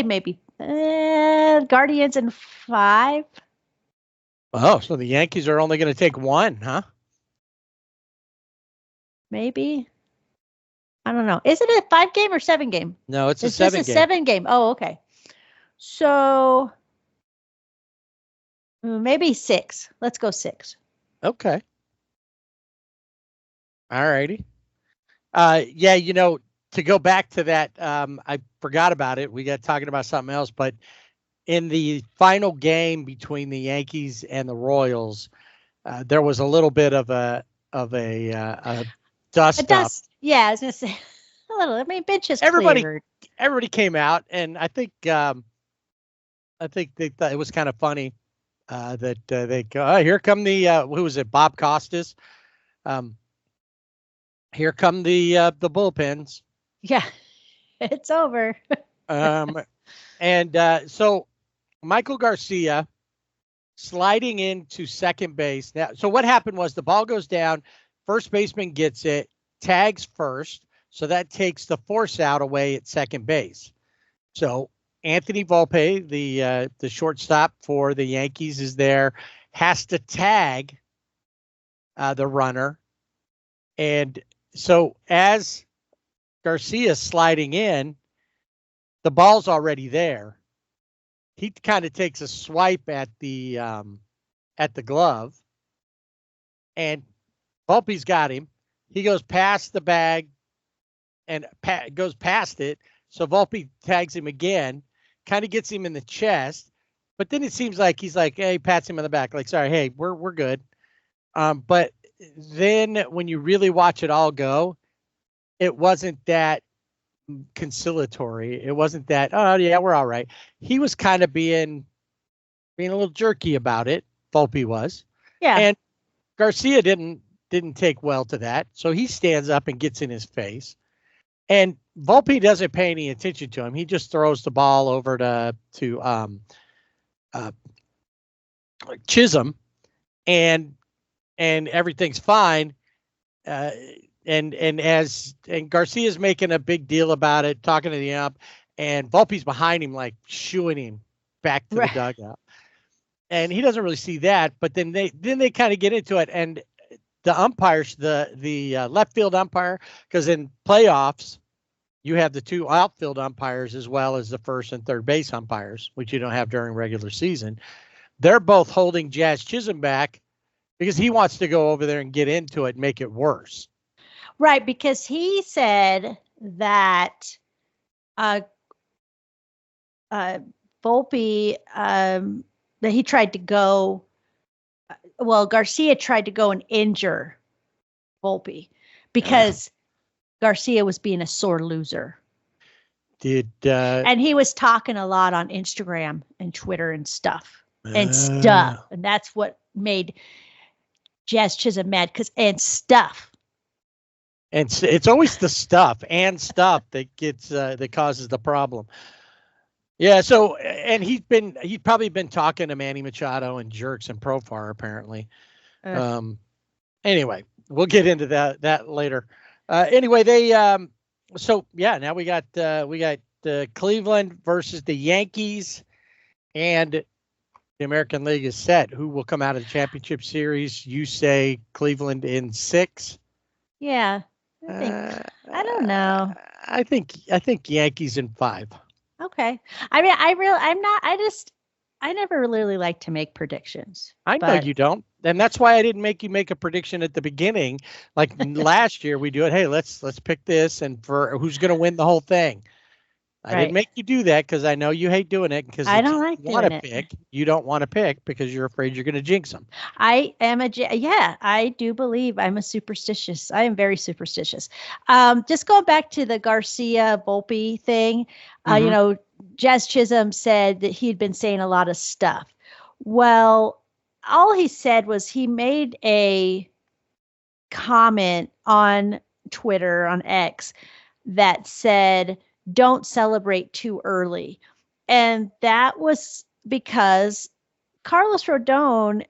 maybe Guardians in 5. Oh, so the Yankees are only going to take 1, huh? Maybe. I don't know. Is it a 5-game or 7-game? No, it's a 7-game. It's just a 7-game. Oh, okay. So maybe 6. Let's go 6. Okay. All righty. Yeah, to go back to that, I forgot about it. We got talking about something else, but in the final game between the Yankees and the Royals, there was a little bit of a dust up. Yeah, I was gonna say a little. I mean, benches Everybody came out, and I think they thought it was kind of funny that they go. Oh, here come the who was it? Bob Costas. Here come the bullpens. Yeah, it's over. So Michael Garcia sliding into second base. Now, so what happened was the ball goes down, first baseman gets it, tags first, so that takes the force out away at second base. So Anthony Volpe, the shortstop for the Yankees, is there, has to tag the runner, and so as Garcia's sliding in, the ball's already there. He kind of takes a swipe at the glove, and Volpe's got him. He goes past the bag and goes past it. So Volpe tags him again, kind of gets him in the chest, but then it seems like he's like, hey, pats him on the back, like, sorry, hey, we're good. But then when you really watch it all go, it wasn't that conciliatory. It wasn't that, oh yeah, we're all right. He was kind of being a little jerky about it. Volpe was. Yeah. And Garcia didn't take well to that. So he stands up and gets in his face. And Volpe doesn't pay any attention to him. He just throws the ball over to Chisholm, and everything's fine. And Garcia's making a big deal about it, talking to the ump, and Volpe's behind him, like shooing him back to the dugout. And he doesn't really see that, but then they kind of get into it, and the umpires, the left field umpire, because in playoffs you have the 2 outfield umpires as well as the first and third base umpires, which you don't have during regular season. they're both holding Jazz Chisholm back because he wants to go over there and get into it and make it worse. Right, because he said that Volpe, that he tried to go, Garcia tried to go and injure Volpe because Garcia was being a sore loser. And he was talking a lot on Instagram and Twitter and stuff. And that's what made Jazz Chisholm mad, and stuff. And it's always the stuff that gets that causes the problem. Yeah. So, and he's probably been talking to Manny Machado and Jerks and Profar apparently. Anyway, we'll get into that later. Anyway, they so yeah, now we got Cleveland versus the Yankees, and the American League is set. Who will come out of the championship series? You say Cleveland in 6. Yeah. I don't know. I think Yankees in 5. Okay. I mean, I never really like to make predictions. I know you don't. And that's why I didn't make you make a prediction at the beginning. Like last year we do it. Hey, let's pick this and for who's going to win the whole thing. I didn't make you do that because I know you hate doing it because I don't like doing it. You don't want to pick because you're afraid you're going to jinx them. I do believe I am very superstitious. Just going back to the Garcia Volpe thing, Jazz Chisholm said that he'd been saying a lot of stuff. Well, all he said was he made a comment on Twitter, on X, that said, "Don't celebrate too early." And that was because Carlos Rodon,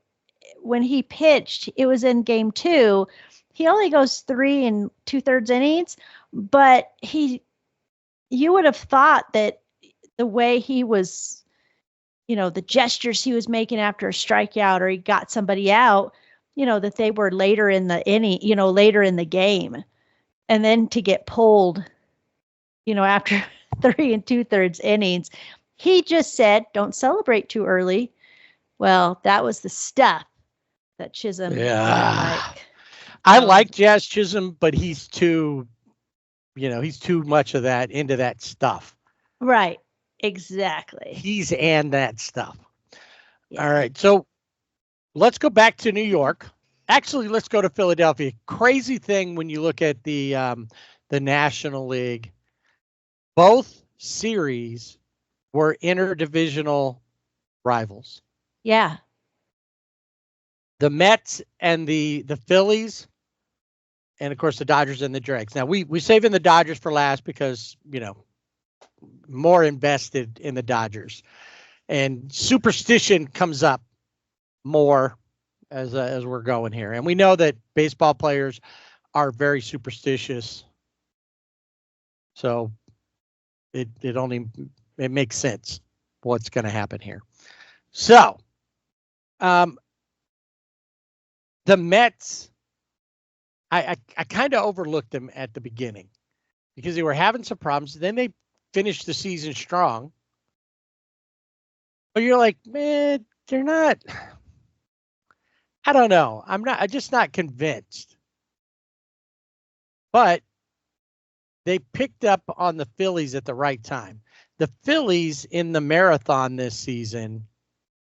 when he pitched, it was in game 2. He only goes 3 2/3 innings, but you would have thought that the way he was, the gestures he was making after a strikeout or he got somebody out, that they were later in the inning, later in the game. And then to get pulled, after 3 2/3 innings, he just said, "Don't celebrate too early." Well, that was the stuff that Chisholm. Yeah. I like Jazz Chisholm, but he's too much of that into that stuff. Right. Exactly. He's and that stuff. Yeah. All right. So let's go back to New York. Actually, let's go to Philadelphia. Crazy thing when you look at the National League. Both series were interdivisional rivals. Yeah. The Mets and the Phillies, and of course the Dodgers and the Dregs. Now we saving the Dodgers for last because, more invested in the Dodgers. And Superstition comes up more as we're going here. And we know that baseball players are very superstitious. So it makes sense what's going to happen here. So, the Mets, I kind of overlooked them at the beginning because they were having some problems. Then they finished the season strong. But you're like, man, they're not. I don't know. I'm just not convinced. But they picked up on the Phillies at the right time. The Phillies in the marathon this season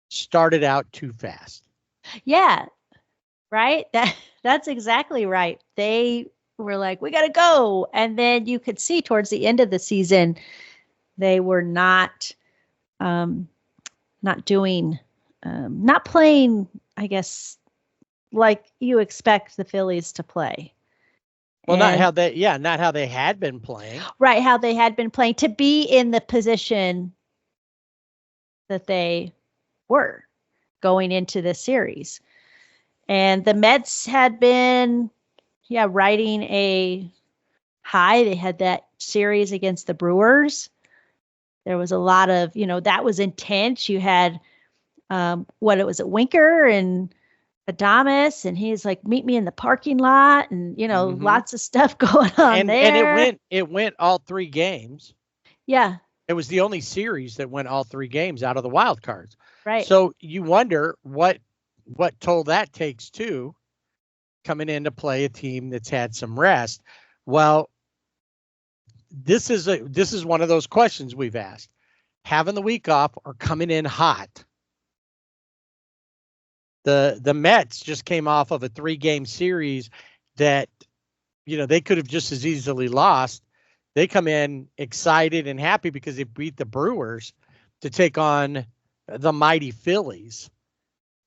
started out too fast. Yeah, right. That's exactly right. They were like, we got to go. And then you could see towards the end of the season, they were not playing, I guess, like you expect the Phillies to play. Well, not how they had been playing. Right, how they had been playing to be in the position that they were going into this series. And the Mets had been, riding a high. They had that series against the Brewers. There was a lot of, that was intense. You had, Winker and Adames, and he's like, meet me in the parking lot, and lots of stuff going on there. And it went all 3 games. Yeah. It was the only series that went all 3 games out of the wild cards. Right. So you wonder what toll that takes too, coming in to play a team that's had some rest. Well, this is one of those questions we've asked. Having the week off or coming in hot. The Mets just came off of a 3-game series that, they could have just as easily lost. They come in excited and happy because they beat the Brewers to take on the mighty Phillies.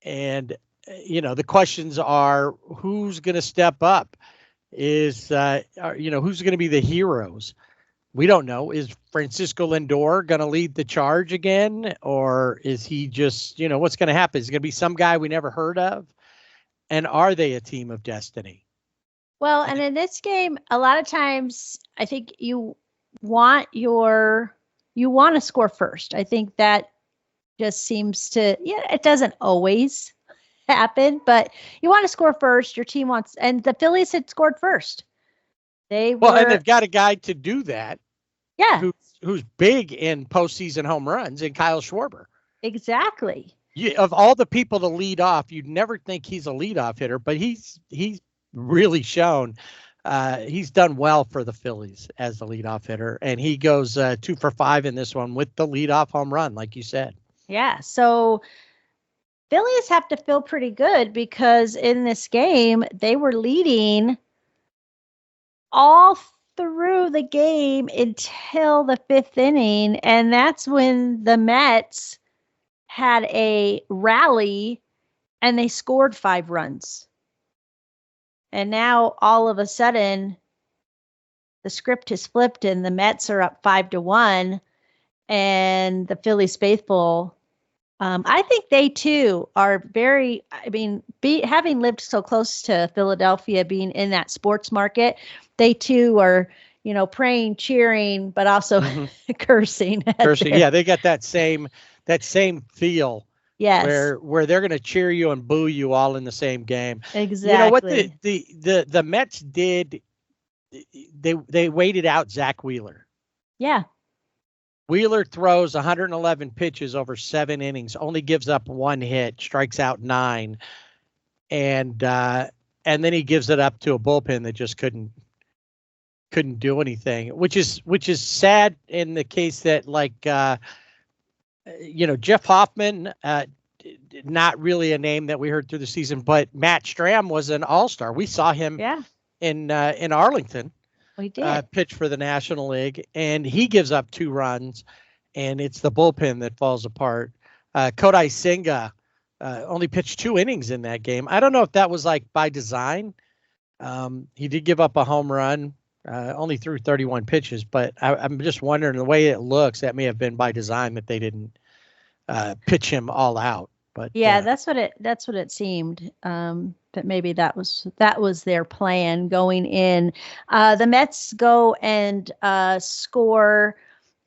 And, the questions are, who's going to step up? Who's going to be the heroes? We don't know. Is Francisco Lindor going to lead the charge again? Or is he just, what's going to happen? Is it going to be some guy we never heard of? And are they a team of destiny? Well, and in this game, a lot of times I think you want to score first. I think that just seems to, it doesn't always happen, but you want to score first. Your team wants, and the Phillies had scored first. And they've got a guy to do that. Yeah. Who's big in postseason home runs, in Kyle Schwarber. Exactly. Of all the people to lead off, you'd never think he's a leadoff hitter, but he's really shown he's done well for the Phillies as the leadoff hitter, and he goes 2 for 5 in this one with the leadoff home run, like you said. Yeah. So Phillies have to feel pretty good because in this game they were leading all through the game until the 5th inning, and that's when the Mets had a rally and they scored 5 runs. And now all of a sudden the script has flipped and the Mets are up 5-1, and the Phillies faithful, I think they too are very, having lived so close to Philadelphia, being in that sports market, they too are, praying, cheering, but also cursing. Yeah, they got that same feel. Yes. Where they're going to cheer you and boo you all in the same game. Exactly. What the Mets did, they waited out Zach Wheeler. Yeah. Wheeler throws 111 pitches over 7 innings, only gives up 1 hit, strikes out 9, and then he gives it up to a bullpen that just couldn't do anything, which is sad in the case that Jeff Hoffman, not really a name that we heard through the season, but Matt Strahm was an all-star. We saw him in Arlington. We did. Pitch for the National League, and he gives up 2 runs, and it's the bullpen that falls apart. Kodai Senga only pitched 2 innings in that game. I don't know if that was by design. He did give up a home run, only threw 31 pitches, but I'm just wondering, the way it looks, that may have been by design that they didn't pitch him all out. But that's what it seemed. But maybe that was their plan going in. The Mets go and score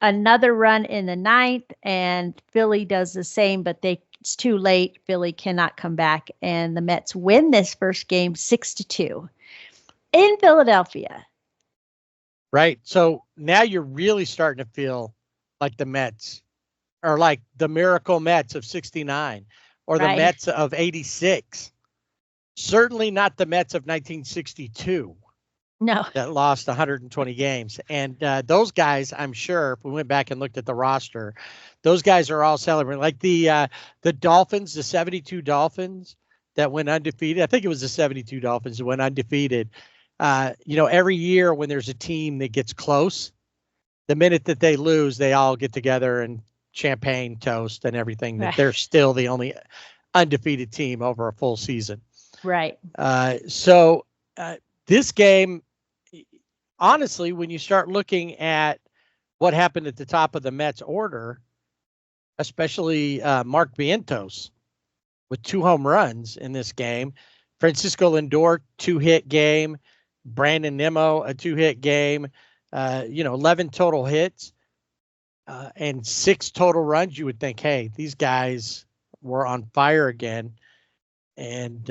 another run in the 9th, and Philly does the same, but it's too late. Philly cannot come back, and the Mets win this first game 6-2 in Philadelphia. Right. So now you're really starting to feel like the Mets, or like the miracle Mets of 69, or the Mets of 86. Certainly not the Mets of 1962. No. That lost 120 games. And those guys, I'm sure, if we went back and looked at the roster, those guys are all celebrating. Like the Dolphins, the 72 Dolphins that went undefeated. I think it was the 72 Dolphins that went undefeated. Every year when there's a team that gets close, the minute that they lose, they all get together and champagne toast and everything, that they're still the only undefeated team over a full season. Right. So this game, honestly, when you start looking at what happened at the top of the Mets order, especially Mark Vientos with 2 home runs in this game, Francisco Lindor 2-hit game, Brandon Nimmo a 2-hit game, 11 total hits and 6 total runs. You would think, hey, these guys were on fire again. And,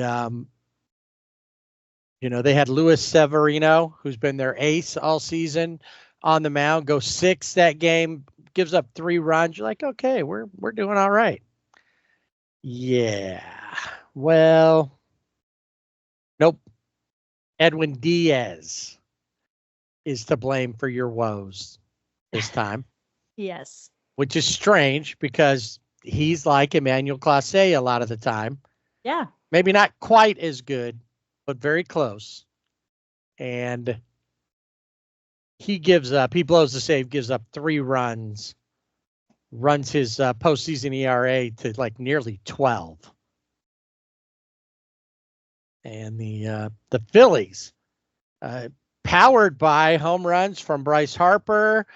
they had Luis Severino, who's been their ace all season, on the mound, go 6 that game, gives up 3 runs. You're like, okay, we're doing all right. Yeah. Well, nope. Edwin Diaz is to blame for your woes this time, Yes. which is strange because he's like Emmanuel Clase a lot of the time. Yeah. Maybe not quite as good, but very close. And he blows the save, gives up 3 runs, runs his postseason ERA to like nearly 12. And the Phillies, powered by home runs from Bryce Harper,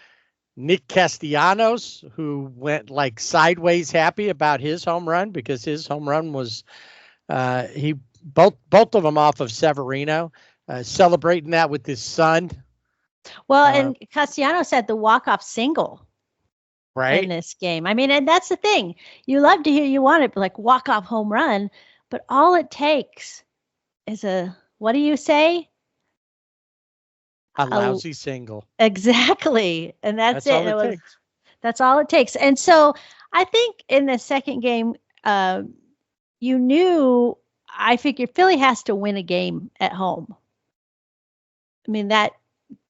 Nick Castellanos, who went like sideways happy about his home run because his home run was both of them off of Severino, celebrating that with his son. Well, and Castellanos had the walk-off single right in this game. I mean, and that's the thing. You love to hear you want it, like walk-off home run, but all it takes is what do you say? A lousy single. Exactly. And that's it. All it takes. That's all it takes. And so I think in the second game, you knew, I figured Philly has to win a game at home. I mean, that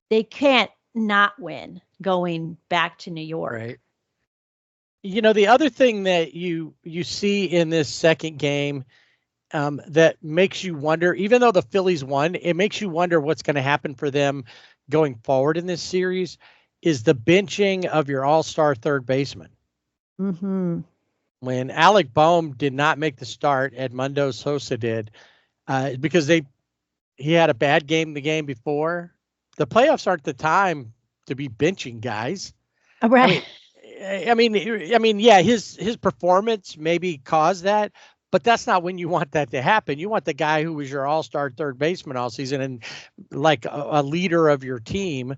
they can't not win going back to New York. Right. You know, the other thing that you see in this second game that makes you wonder, even though the Phillies won, it makes you wonder what's going to happen for them going forward in this series, is the benching of your all-star third baseman. Mm-hmm. When Alec Boehm did not make the start, Edmundo Sosa did, because he had a bad game the game before. The playoffs aren't the time to be benching guys. Right. I mean, yeah, his performance maybe caused that, but that's not when you want that to happen. You want the guy who was your all-star third baseman all season and like a leader of your team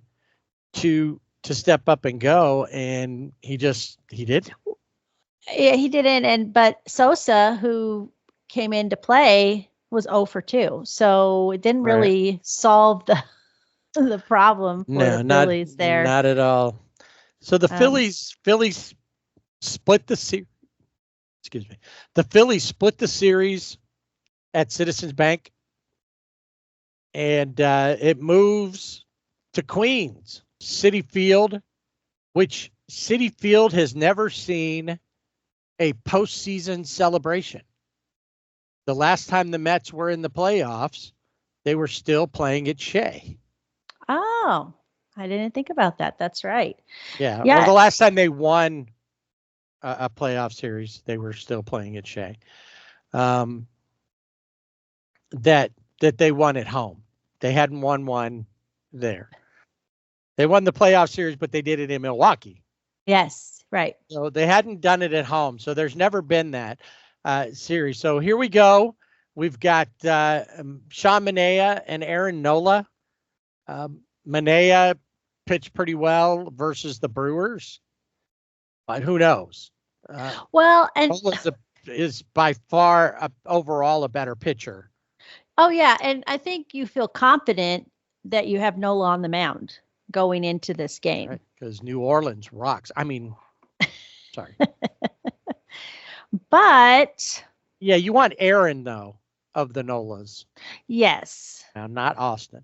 to step up and go. And he did. Yeah, he didn't. But Sosa, who came into play, was 0 for 2. So it didn't really solve the problem for the Phillies there. Not at all. So the Phillies split the series. Excuse me. The Phillies split the series at Citizens Bank, and it moves to Queens City Field, which City Field has never seen a postseason celebration. The last time the Mets were in the playoffs, they were still playing at Shea. Oh, I didn't think about that. That's right. Yeah. Well, the last time they won a playoff series, they were still playing at Shea. That they won at home. They hadn't won one there. They won the playoff series, but they did it in Milwaukee. Yes, right. So they hadn't done it at home. So there's never been that series. So here we go. We've got Sean Manaea and Aaron Nola. Manaea pitched pretty well versus the Brewers, but who knows? Well, and Nola is by far overall a better pitcher. Oh yeah, and I think you feel confident that you have Nola on the mound going into this game because New Orleans rocks. I mean, sorry, but yeah, you want Aaron though of the Nolas. Yes. Now, not Austin.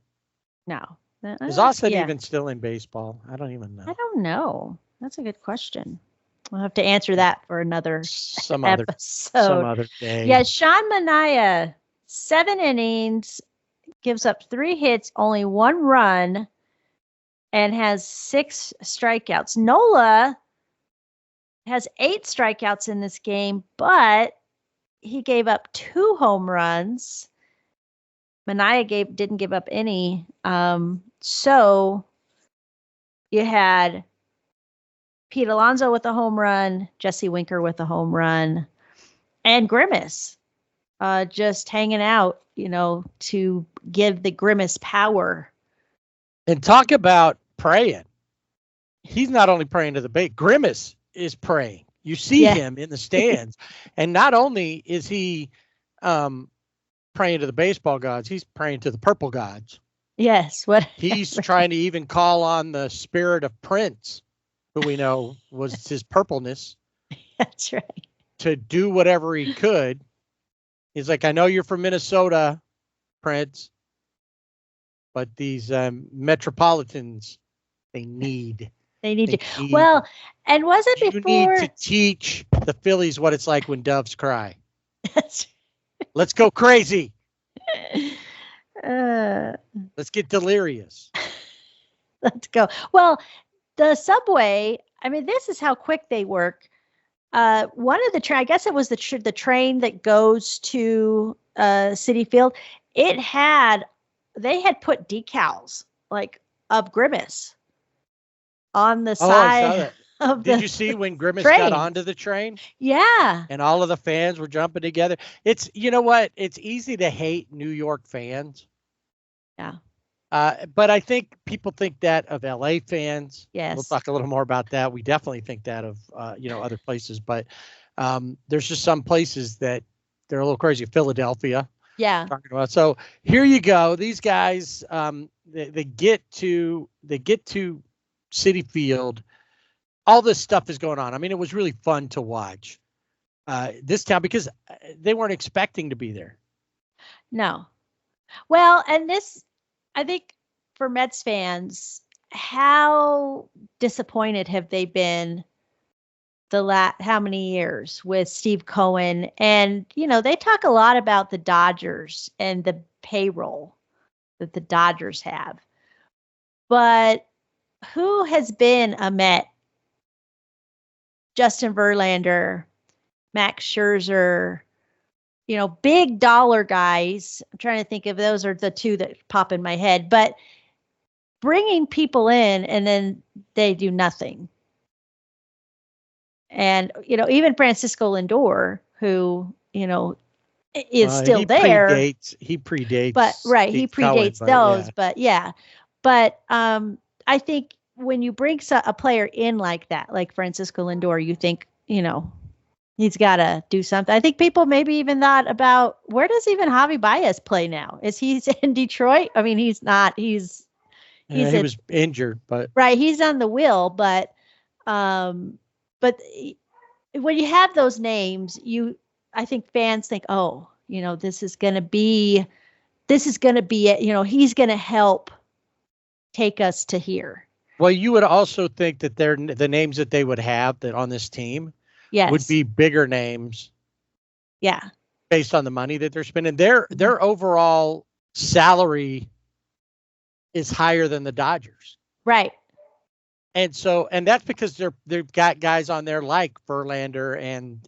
No. Is Austin even still in baseball? I don't even know. I don't know. That's a good question. We'll have to answer that for another episode. Some other day. Yeah, Sean Manaea, 7 innings, gives up 3 hits, only 1 run, and has 6 strikeouts. Nola has 8 strikeouts in this game, but he gave up 2 home runs. Manaea didn't give up any. So you had Pete Alonso with a home run, Jesse Winker with a home run, and Grimace just hanging out, to give the Grimace power. And talk about praying. He's not only praying to the bait. Grimace is praying. You see him in the stands. And not only is he praying to the baseball gods, he's praying to the purple gods. Yes. He's trying to even call on the spirit of Prince who we know was his purpleness, That's right. to do whatever he could. He's like, I know you're from Minnesota, Prince, but these Metropolitans, they need. They need They to. need- Well, and was it You before? need to teach the Phillies what it's like when doves cry. That's- Let's go crazy. uh, Let's get delirious. let's go. Well, the subway. I mean, this is how quick they work. One of the I guess it was the train that goes to Citi Field. They had put decals like of Grimace on the I saw side that. of Did the you see when Grimace train. got onto the train Yeah. and all of the fans were jumping together? It's, you know what? It's easy to hate New York fans. Yeah. But I think people think that of LA fans. Yes. We'll talk a little more about that. We definitely think that of, other places, but there's just some places that they're a little crazy. Philadelphia. Yeah. Talking about. So here you go. These guys, they get to Citi Field. All this stuff is going on. I mean, it was really fun to watch this town because they weren't expecting to be there. No. Well, and this, I think for Mets fans, how disappointed have they been how many years with Steve Cohen? And, they talk a lot about the Dodgers and the payroll that the Dodgers have. But who has been a Met? Justin Verlander, Max Scherzer, big dollar guys. I'm trying to think of those are the two that pop in my head, but bringing people in and then they do nothing. And, even Francisco Lindor, who, is still there. He predates. But right. He predates those, yeah. but yeah. But I think when you bring a player in like that, like Francisco Lindor, you think, he's got to do something. I think people maybe even thought about where does even Javi Baez play now? Is he in Detroit? I mean, he's not. He was injured, but right. He's on the wheel, but when you have those names, I think fans think, oh, this is going to be it. He's going to help take us to here. Well, you would also think that the names that they would have that on this team yes. would be bigger names. Yeah. Based on the money that they're spending. Their overall salary is higher than the Dodgers. Right. And that's because they've got guys on there like Verlander and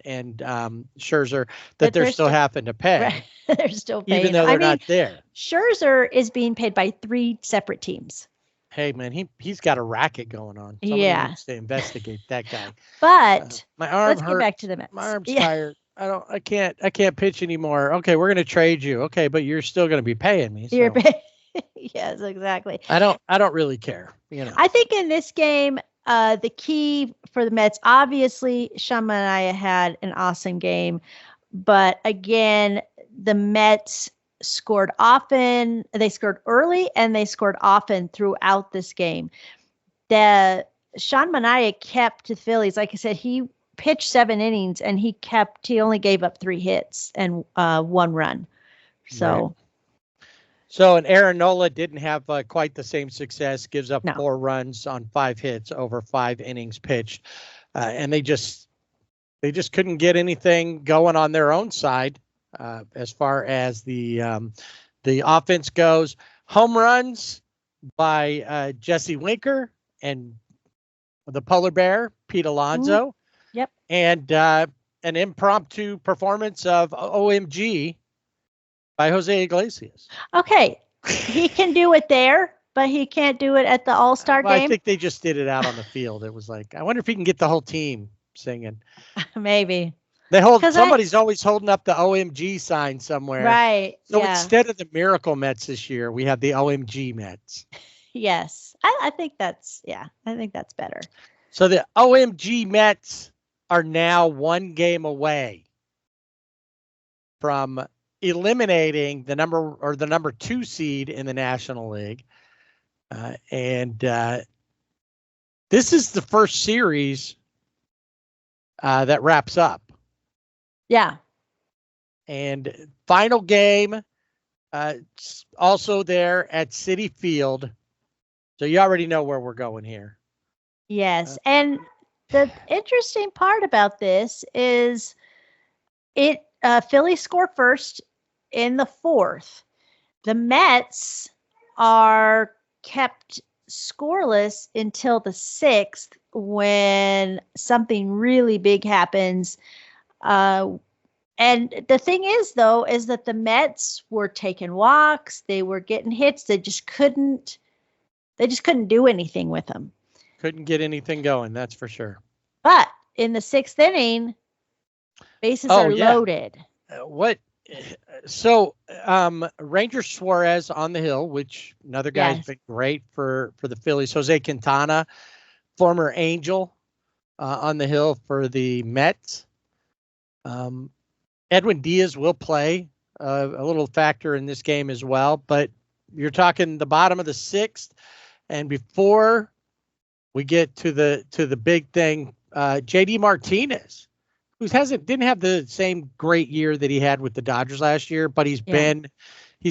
Scherzer that they're still having to pay. Right. They're still paying. Even though they're not there. Scherzer is being paid by 3 separate teams. Hey man, he's got a racket going on. Somebody needs to investigate that guy. But my arm let's hurt. get back to the Mets. My arm's tired. I can't pitch anymore. Okay, we're gonna trade you. Okay, but you're still gonna be paying me. So. Yes, exactly. I don't really care. I think in this game, the key for the Mets, obviously, Sean Manaea had an awesome game, but again, the Mets scored often. They scored early and they scored often throughout this game. The Sean Manaea kept the Phillies. Like I said, he pitched 7 innings and he only gave up 3 hits and 1 run. So. Right. So, and Aaron Nola didn't have quite the same success, gives up 4 runs on 5 hits over 5 innings pitched. And they just couldn't get anything going on their own side as far as the offense goes. Home runs by Jesse Winker and the Polar Bear, Pete Alonso. Mm-hmm. Yep. And an impromptu performance of OMG by Jose Iglesias. Okay. He can do it there, but he can't do it at the All-Star game. I think they just did it out on the field. It was like, I wonder if he can get the whole team singing. Maybe. Somebody's always holding up the OMG sign somewhere. Right. So instead of the Miracle Mets this year, we have the OMG Mets. Yes. I think that's better. So the OMG Mets are now 1 game away from eliminating the number 2 seed in the National League. And This is the first series that wraps up. Yeah. And final game, also there at Citi Field. So you already know where we're going here. Yes. And the interesting part about this is Philly score first in the fourth. The Mets are kept scoreless until the sixth when something really big happens. And the thing is, though, is that the Mets were taking walks. They were getting hits. They just couldn't do anything with them. Couldn't get anything going, that's for sure. But in the sixth inning, bases are loaded. So Ranger Suarez on the hill, which another guy's been great for the Phillies. Jose Quintana, former Angel, on the hill for the Mets. Edwin Diaz will play a little factor in this game as well, but you're talking the bottom of the sixth, and before we get to the big thing, JD Martinez, who didn't have the same great year that he had with the Dodgers last year, but he's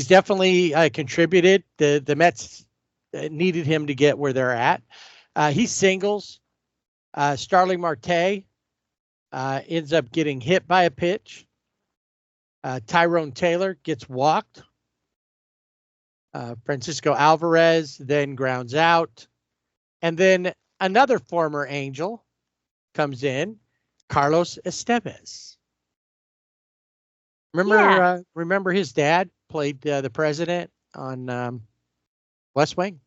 definitely contributed. The Mets needed him to get where they're at. He singles. Starling Marte ends up getting hit by a pitch. Tyrone Taylor gets walked. Francisco Alvarez then grounds out. And then another former Angel comes in, Carlos Estevez. Remember his dad played the president on West Wing?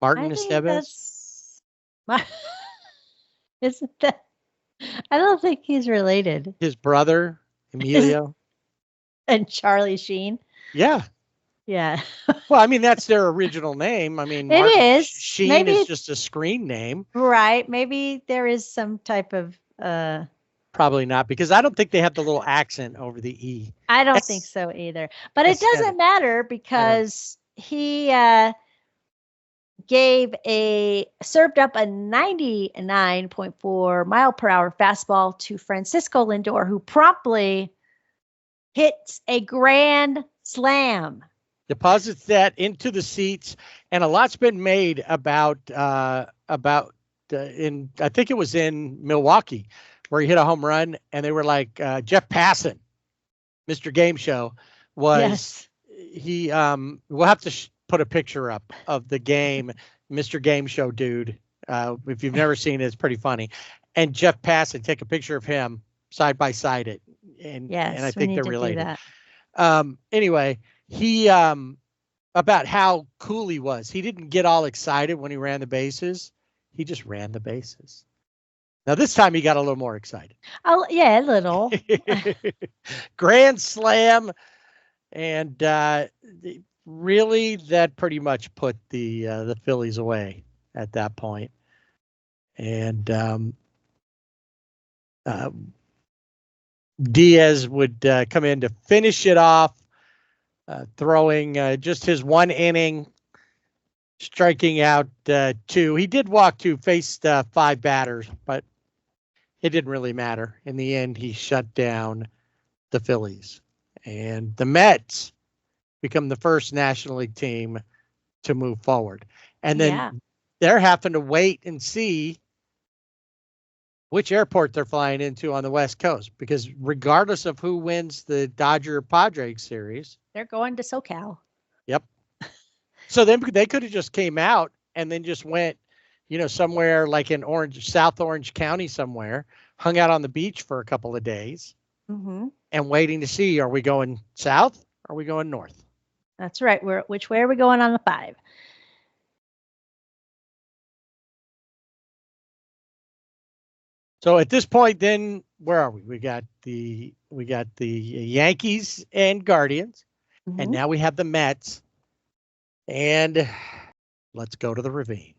Martin Estevez? Isn't that? I don't think he's related. His brother, Emilio. And Charlie Sheen. Yeah. Yeah. Well, I mean, that's their original name. I mean, it is. Sheen is just a screen name. Right. Maybe there is some type of... Probably not, because I don't think they have the little accent over the E. I don't think so either. But it doesn't matter because he served up a 99.4 mile per hour fastball to Francisco Lindor, who promptly hits a grand slam. Deposits that into the seats, and a lot's been made about I think it was in Milwaukee where he hit a home run, and they were like, Jeff Passan, Mr. Game Show, was he? We'll have to put a picture up of the game, Mr. Game Show dude. If you've never seen it, it's pretty funny. And Jeff Passan, take a picture of him side by side it, and I think they're related. Anyway. He about how cool he was. He didn't get all excited when he ran the bases. He just ran the bases. Now this time he got a little more excited. Oh yeah, a little. Grand slam, and really that pretty much put the Phillies away at that point. And Diaz would come in to finish it off. Throwing just his one inning, striking out two. He did walk two, faced 5 batters, but it didn't really matter. In the end, he shut down the Phillies. And the Mets become the first National League team to move forward. And then they're having to wait and see which airport they're flying into on the West Coast, because regardless of who wins the Dodger-Padres series, they're going to SoCal. Yep. So then they could have just came out and then just went, somewhere like in South Orange County somewhere, hung out on the beach for a couple of days, and waiting to see, are we going south? Or are we going north? That's right. Which way are we going on the 5? So at this point, then where are we? We got the Yankees and Guardians, and now we have the Mets. And let's go to the ravine.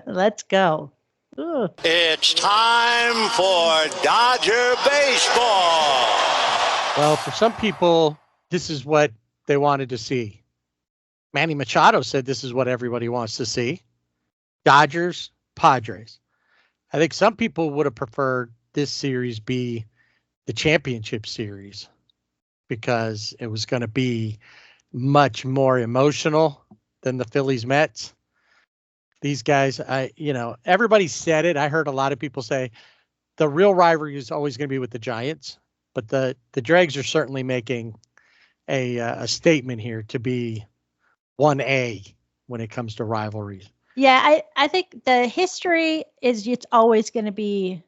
Let's go. Ooh. It's time for Dodger baseball. Well, for some people, this is what they wanted to see. Manny Machado said this is what everybody wants to see. Dodgers Padres. I think some people would have preferred this series be the championship series because it was going to be much more emotional than the Phillies Mets. These guys, everybody said it. I heard a lot of people say the real rivalry is always going to be with the Giants, but the Dregs are certainly making a statement here to be 1A when it comes to rivalries. Yeah, I think the history is it's always going to be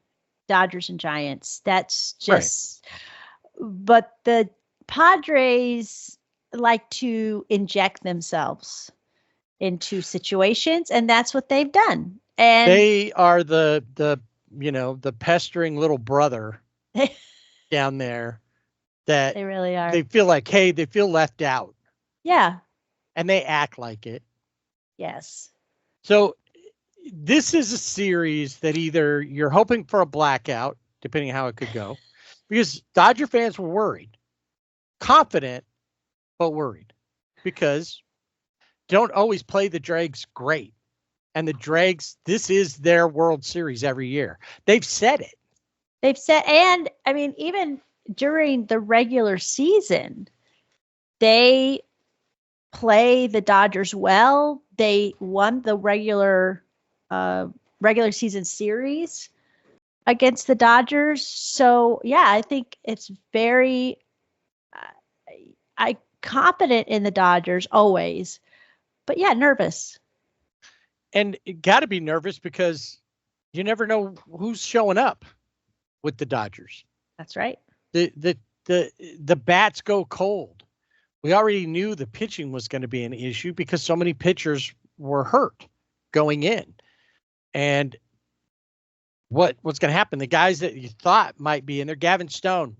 Dodgers and Giants. That's just, but the Padres like to inject themselves into situations, and that's what they've done. And they are the pestering little brother down there that they really are. They feel like, hey, they feel left out. Yeah. And they act like it. Yes. So this is a series that either you're hoping for a blackout, depending on how it could go, because Dodger fans were worried, confident, but worried, because don't always play the Dregs great. And the Dregs, this is their World Series every year. They've said it. And I mean, even during the regular season, they play the Dodgers well. They won the regular season series against the Dodgers. So yeah, I think it's very I confident in the Dodgers always, but yeah, nervous. And you got to be nervous because you never know who's showing up with the Dodgers. That's right. The bats go cold. We already knew the pitching was going to be an issue because so many pitchers were hurt going in. And what's going to happen? The guys that you thought might be in there, Gavin Stone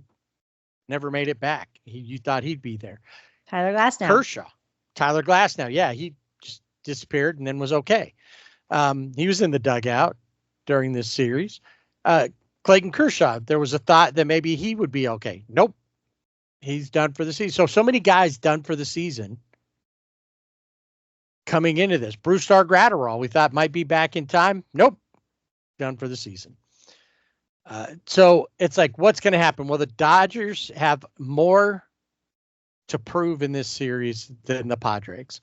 never made it back. You thought he'd be there. Tyler Glasnow. Kershaw. Tyler Glasnow. Yeah, he just disappeared and then was okay. He was in the dugout during this series. Clayton Kershaw, there was a thought that maybe he would be okay. Nope. He's done for the season. So many guys done for the season coming into this. Brusdar Graterol, we thought might be back in time. Nope. Done for the season. So it's like, what's going to happen? Well, the Dodgers have more to prove in this series than the Padres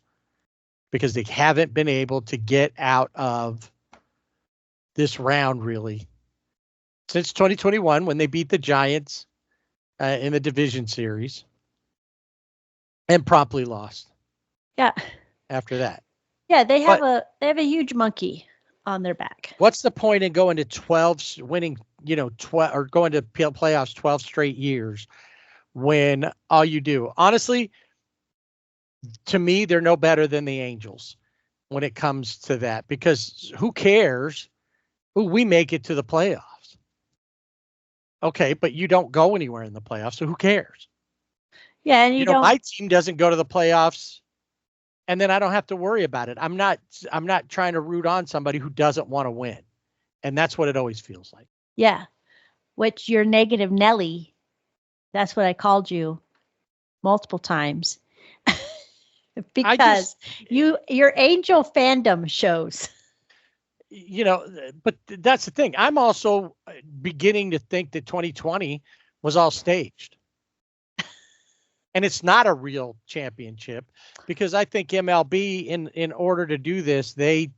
because they haven't been able to get out of this round really since 2021 when they beat the Giants in the division series and promptly lost. Yeah. After that. Yeah, they have a huge monkey on their back. What's the point in going to 12 winning, 12 or going to playoffs 12 straight years when all you do, honestly, to me, they're no better than the Angels when it comes to that, because who cares? Ooh, we make it to the playoffs. Okay, but you don't go anywhere in the playoffs, so who cares? Yeah, and you don't. My team doesn't go to the playoffs, and then I don't have to worry about it. I'm not trying to root on somebody who doesn't want to win, and that's what it always feels like. Yeah, which you're negative Nelly. That's what I called you multiple times because your Angel fandom shows. But that's the thing. I'm also beginning to think that 2020 was all staged. And it's not a real championship because I think MLB, in order to do this, they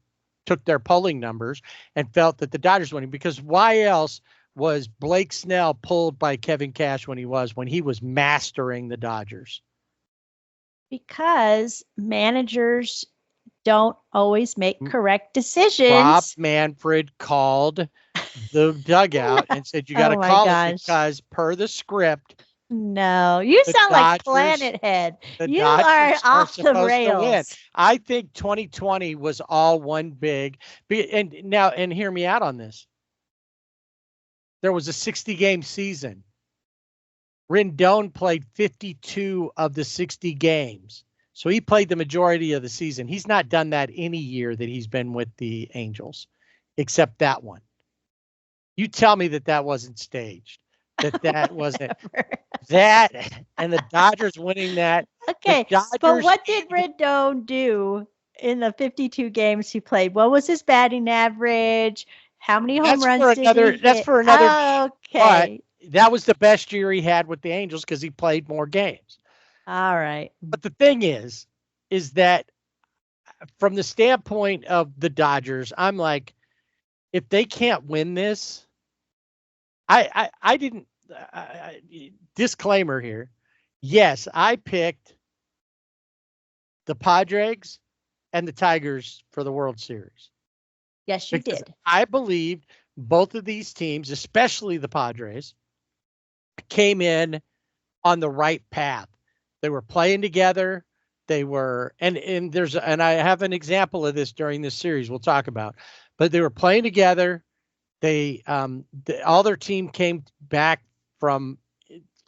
took their polling numbers and felt that the Dodgers winning, because why else was Blake Snell pulled by Kevin Cash when he was mastering the Dodgers? Because managers don't always make correct decisions. Rob Manfred called the dugout and said, you got to call it because per the script. No, you sound like Planet Head. You are off the rails. I think 2020 was all one big. And hear me out on this. There was a 60-game season. Rendon played 52 of the 60 games. So he played the majority of the season. He's not done that any year that he's been with the Angels, except that one. You tell me that wasn't staged, that wasn't that, and the Dodgers winning that. Okay, but what did Rendon do in the 52 games he played? What was his batting average? How many home runs did he hit? That's for another. Okay. But that was the best year he had with the Angels because he played more games. All right. But the thing is that from the standpoint of the Dodgers, I'm like, if they can't win this, I didn't. Disclaimer here. Yes, I picked the Padres and the Tigers for the World Series. Yes, you Because did. I believed both of these teams, especially the Padres, came in on the right path. They were playing together. They were, and I have an example of this during this series we'll talk about, but they were playing together. They, all their team came back from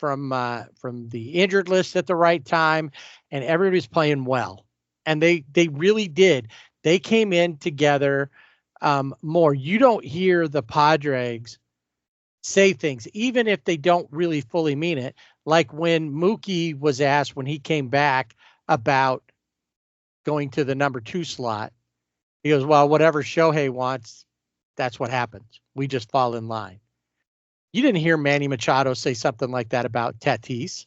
the injured list at the right time, and everybody's playing well. And they really did. They came in together more. You don't hear the Padres say things, even if they don't really fully mean it. Like when Mookie was asked when he came back about going to the number 2 slot, he goes, well, whatever Shohei wants, that's what happens. We just fall in line. You didn't hear Manny Machado say something like that about Tatis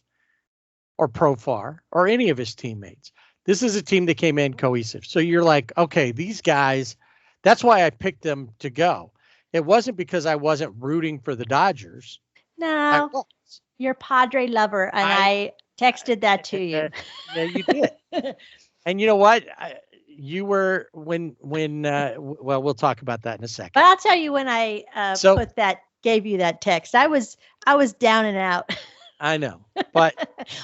or Profar or any of his teammates. This is a team that came in cohesive. So you're like, okay, these guys, that's why I picked them to go. It wasn't because I wasn't rooting for the Dodgers. No, you're a Padre lover, and I texted that to you. Yeah, you did. And you know what? You were when well, we'll talk about that in a second. But I'll tell you when I gave you that text. I was down and out. I know, but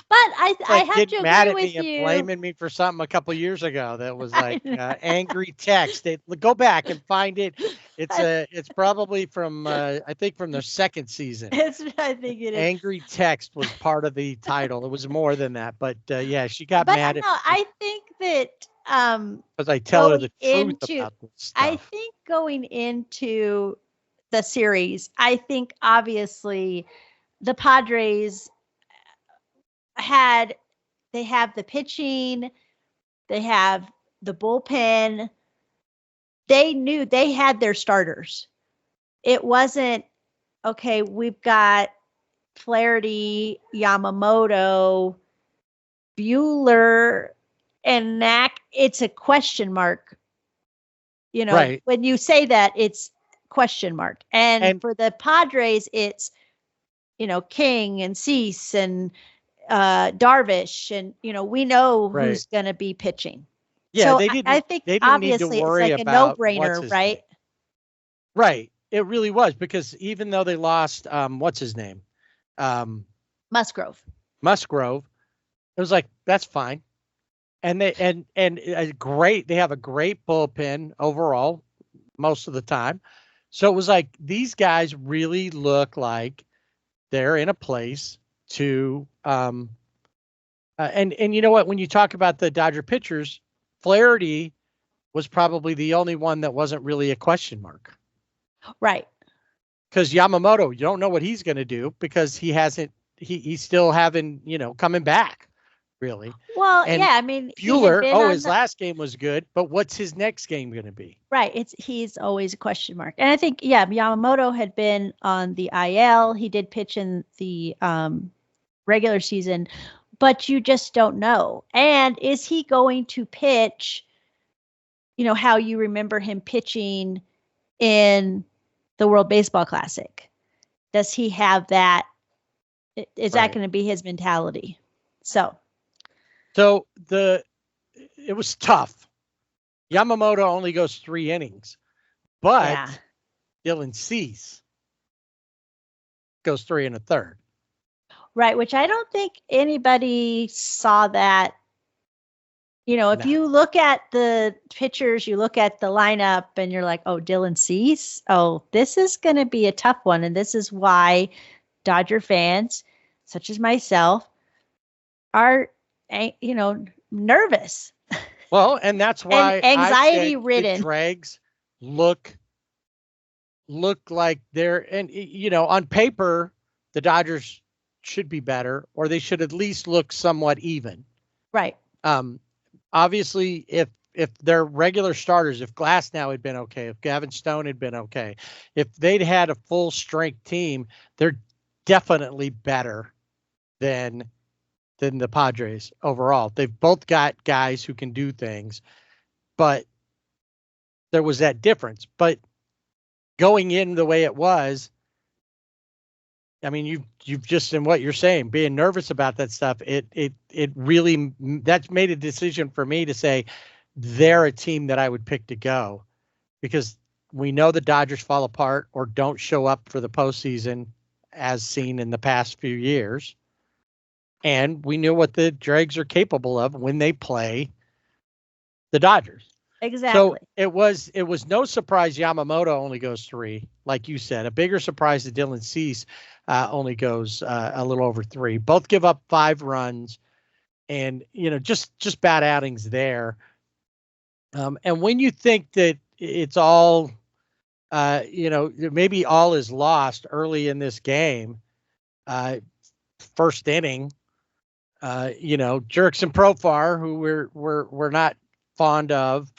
I have to mad agree at with me you. And blaming me for something a couple years ago that was like angry text. Go back and find it. It's probably from I think from the second season. I think it is. Angry text was part of the title. It was more than that, but yeah, she got mad at me. I think that because I tell her the truth about this stuff. I think going into the series, I think obviously the Padres have the pitching, they have the bullpen. They knew they had their starters. It wasn't, okay, we've got Flaherty, Yamamoto, Buehler, and Knack. It's a question mark. You know, right. When you say that, it's question mark. And for the Padres, it's, King and Cease and Darvish, and we know who's going to be pitching. Yeah, so they didn't. I think they didn't obviously need to worry it's like a about no-brainer, right? Right. It really was, because even though they lost, what's his name, Musgrove. It was like, that's fine, and they and great. They have a great bullpen overall most of the time, so it was like these guys really look like they're in a place to and you know what, when you talk about the Dodger pitchers, Flaherty was probably the only one that wasn't really a question mark. Right. Because Yamamoto, you don't know what he's going to do because he's still having, coming back, really. Well, and yeah, I mean, Buehler, his last game was good, but what's his next game going to be? Right. He's always a question mark. And I think, Yamamoto had been on the IL. He did pitch in the regular season, but you just don't know. And is he going to pitch, how you remember him pitching in the World Baseball Classic? Does he have that? Is that going to be his mentality? So it was tough. Yamamoto only goes 3 innings, but Dylan Cease goes 3 1/3. Right, which I don't think anybody saw that. If you look at the pitchers, you look at the lineup, and you're like, oh, Dylan Cease, oh, this is going to be a tough one. And this is why Dodger fans, such as myself, are, nervous. Well, and that's why and anxiety-ridden. The Dregs look like they're, and on paper, the Dodgers should be better, or they should at least look somewhat even. Right. Obviously, if their regular starters, if Glasnow had been okay, if Gavin Stone had been okay, if they'd had a full strength team, they're definitely better than the Padres overall. They've both got guys who can do things, but there was that difference. But going in the way it was, I mean, you've just, in what you're saying, being nervous about that stuff, it really, that's made a decision for me to say they're a team that I would pick to go, because we know the Dodgers fall apart or don't show up for the postseason as seen in the past few years. And we knew what the Dregs are capable of when they play the Dodgers. Exactly. So it was no surprise Yamamoto only goes 3, like you said. A bigger surprise that Dylan Cease only goes a little over 3. Both give up 5 runs, and just bad outings there. And when you think that it's all, maybe all is lost early in this game, first inning, Jerks and Profar, who we're not fond of,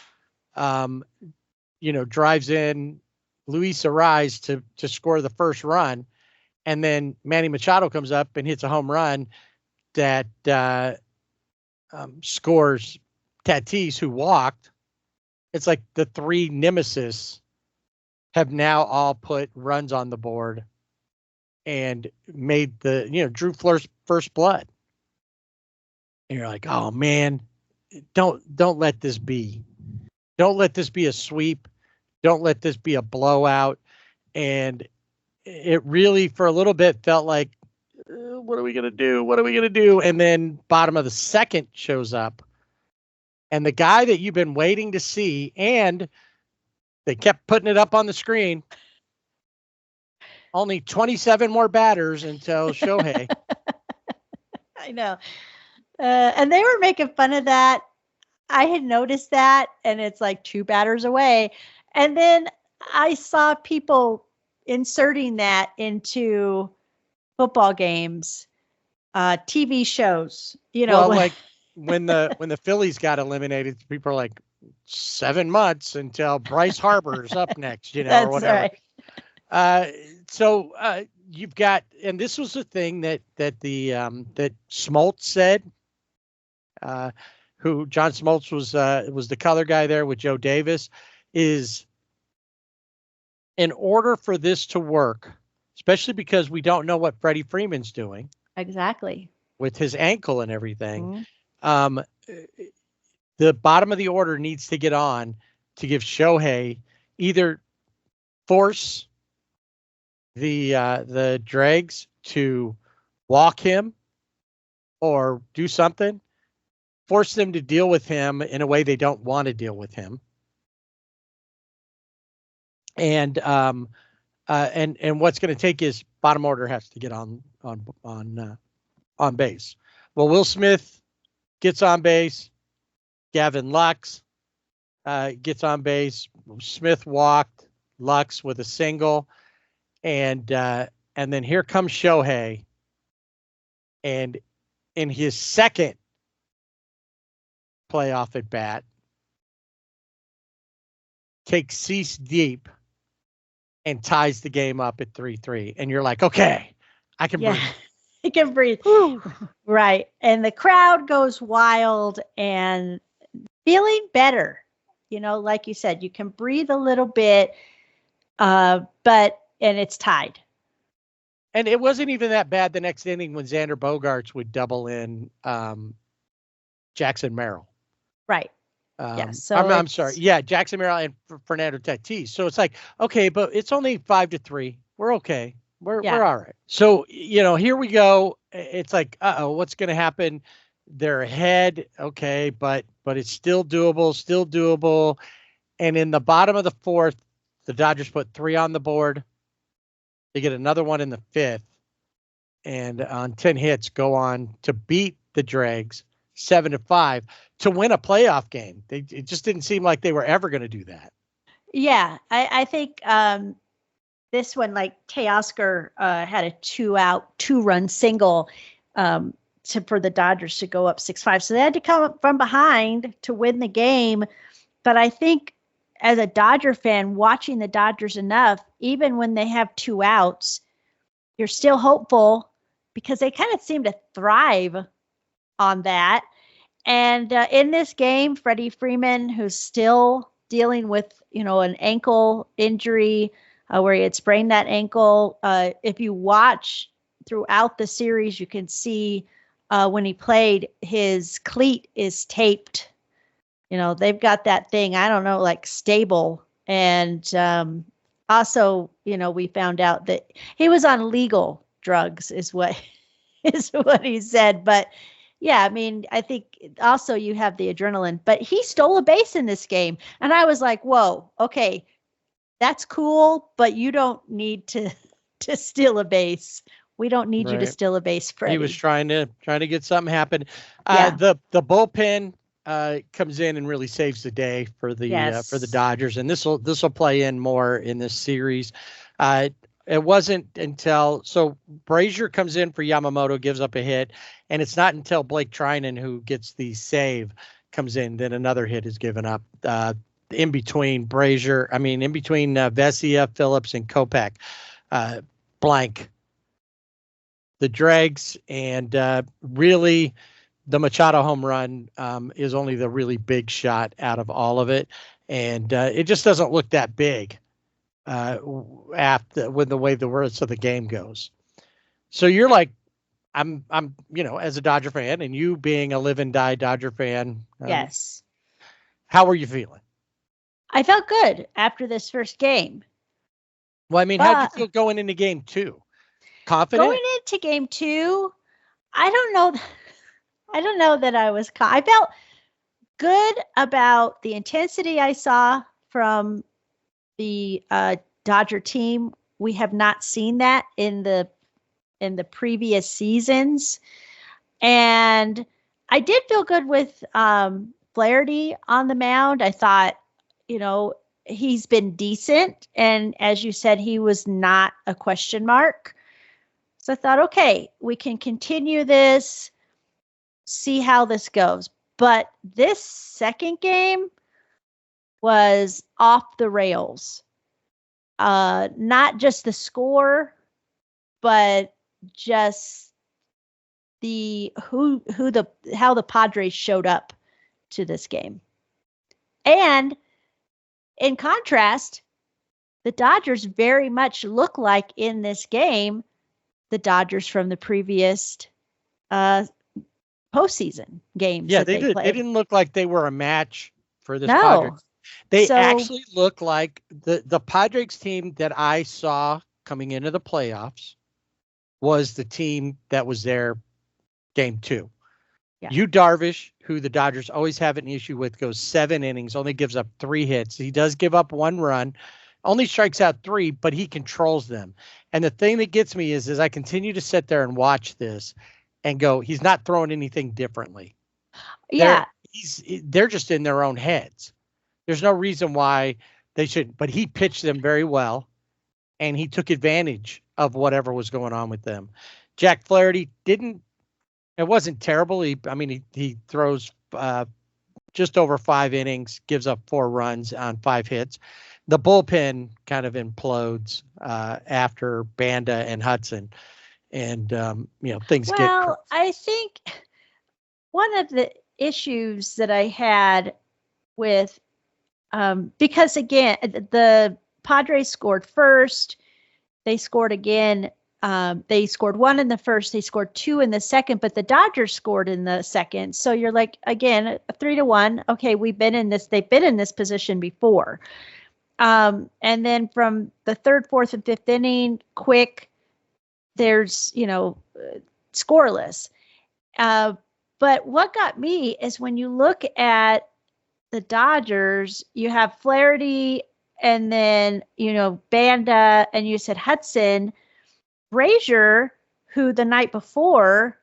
drives in Luis Ariz to score the first run, and then Manny Machado comes up and hits a home run that scores Tatis, who walked. It's like the 3 nemesis have now all put runs on the board and made drew first blood. And you're like, oh man, don't let this be. Don't let this be a sweep. Don't let this be a blowout. And it really, for a little bit, felt like, what are we going to do? What are we going to do? And then bottom of the second shows up. And the guy that you've been waiting to see, and they kept putting it up on the screen, only 27 more batters until Shohei. I know. And they were making fun of that. I had noticed that, and it's like 2 batters away. And then I saw people inserting that into football games, TV shows, Well, like when the Phillies got eliminated, people are like 7 months until Bryce Harper's up next, That's or whatever. Right. So you've got, and this was the thing that that Smoltz said, who John Smoltz was the color guy there with Joe Davis, is in order for this to work, especially because we don't know what Freddie Freeman's doing. Exactly. With his ankle and everything. Mm-hmm. The bottom of the order needs to get on to give Shohei, either force the Dregs to walk him or do something, force them to deal with him in a way they don't want to deal with him. And what's going to take is bottom order has to get on base. Well, Will Smith gets on base. Gavin Lux gets on base. Smith walked. Lux with a single, and then here comes Shohei, and in his second playoff at bat, takes Cease deep and ties the game up at 3-3. And you're like, okay, I can breathe. You can breathe. Right. And the crowd goes wild and feeling better. Like you said, you can breathe a little bit, and it's tied. And it wasn't even that bad the next inning when Xander Bogaerts would double in Jackson Merrill. Right. So I'm sorry. Yeah, Jackson Merrill and Fernando Tatis. So it's like, okay, but it's only 5-3. We're okay. We're all right. So, here we go. It's like, what's going to happen? They're ahead. Okay. But it's still doable. And in the bottom of the 4th, the Dodgers put 3 on the board. They get another one in the 5th, and on 10 hits go on to beat the Dregs 7-5 to win a playoff game. It just didn't seem like they were ever going to do that. Yeah. I think, this one, like Teoscar had a 2-out, 2-run single for the Dodgers to go up 6-5. So they had to come up from behind to win the game. But I think as a Dodger fan, watching the Dodgers enough, even when they have 2 outs, you're still hopeful because they kind of seem to thrive on that. And in this game, Freddie Freeman, who's still dealing with, an ankle injury where he had sprained that ankle. If you watch throughout the series, you can see when he played, his cleat is taped. They've got that thing, I don't know, like stable. And also, we found out that he was on legal drugs is what he said. But yeah, I mean, I think also you have the adrenaline, but he stole a base in this game. And I was like, whoa, okay, that's cool, but you don't need to steal a base. We don't need you to steal a base, Freddie. He was trying to get something happen. Yeah. The bullpen comes in and really saves the day for the Dodgers, and this will play in more in this series. It wasn't until Brazier comes in for Yamamoto, gives up a hit, and it's not until Blake Trinan, who gets the save, comes in, then another hit is given up. In between Vesia, Phillips, and Kopech, blank the dregs, and really the Machado home run is only the really big shot out of all of it, and it just doesn't look that big with the way the rest of the game goes. So you're like, I'm as a Dodger fan, and you being a live and die Dodger fan, yes. How were you feeling? I felt good after this first game. Well, I mean, how'd you feel going into game 2? Confident? Going into game 2, I don't know that I was. I felt good about the intensity I saw from the Dodger team. We have not seen that in the previous seasons, and I did feel good with Flaherty on the mound. I thought, he's been decent, and as you said, he was not a question mark. So I thought, okay, we can continue this, see how this goes. But this second game was off the rails. Not just the score, but just how the Padres showed up to this game. And in contrast, the Dodgers very much look like in this game the Dodgers from the previous postseason games. Yeah, that they did. played. They didn't look like they were a match for this No. Padres. They actually look like the Padres team that I saw coming into the playoffs was the team that was there game 2. Yeah. Yu Darvish, who the Dodgers always have an issue with, goes 7 innings, only gives up 3 hits. He does give up 1 run, only strikes out 3, but he controls them. And the thing that gets me is I continue to sit there and watch this and go, he's not throwing anything differently. Yeah. They're just in their own heads. There's no reason why they shouldn't, but he pitched them very well, and he took advantage of whatever was going on with them. Jack Flaherty it wasn't terrible. He throws just over 5 innings, gives up 4 runs on 5 hits. The bullpen kind of implodes after Banda and Hudson, and things get. Well, I think one of the issues that I had with because again the Padres scored first, they scored again. They scored 1 in the first, they scored 2 in the second, but the Dodgers scored in the second. So you're like, again, 3-1. Okay, they've been in this position before. And then from the 3rd, 4th, and 5th inning, quick, there's, scoreless. But what got me is when you look at the Dodgers, you have Flaherty and then, Banda, and you said Hudson. Brazier, who the night before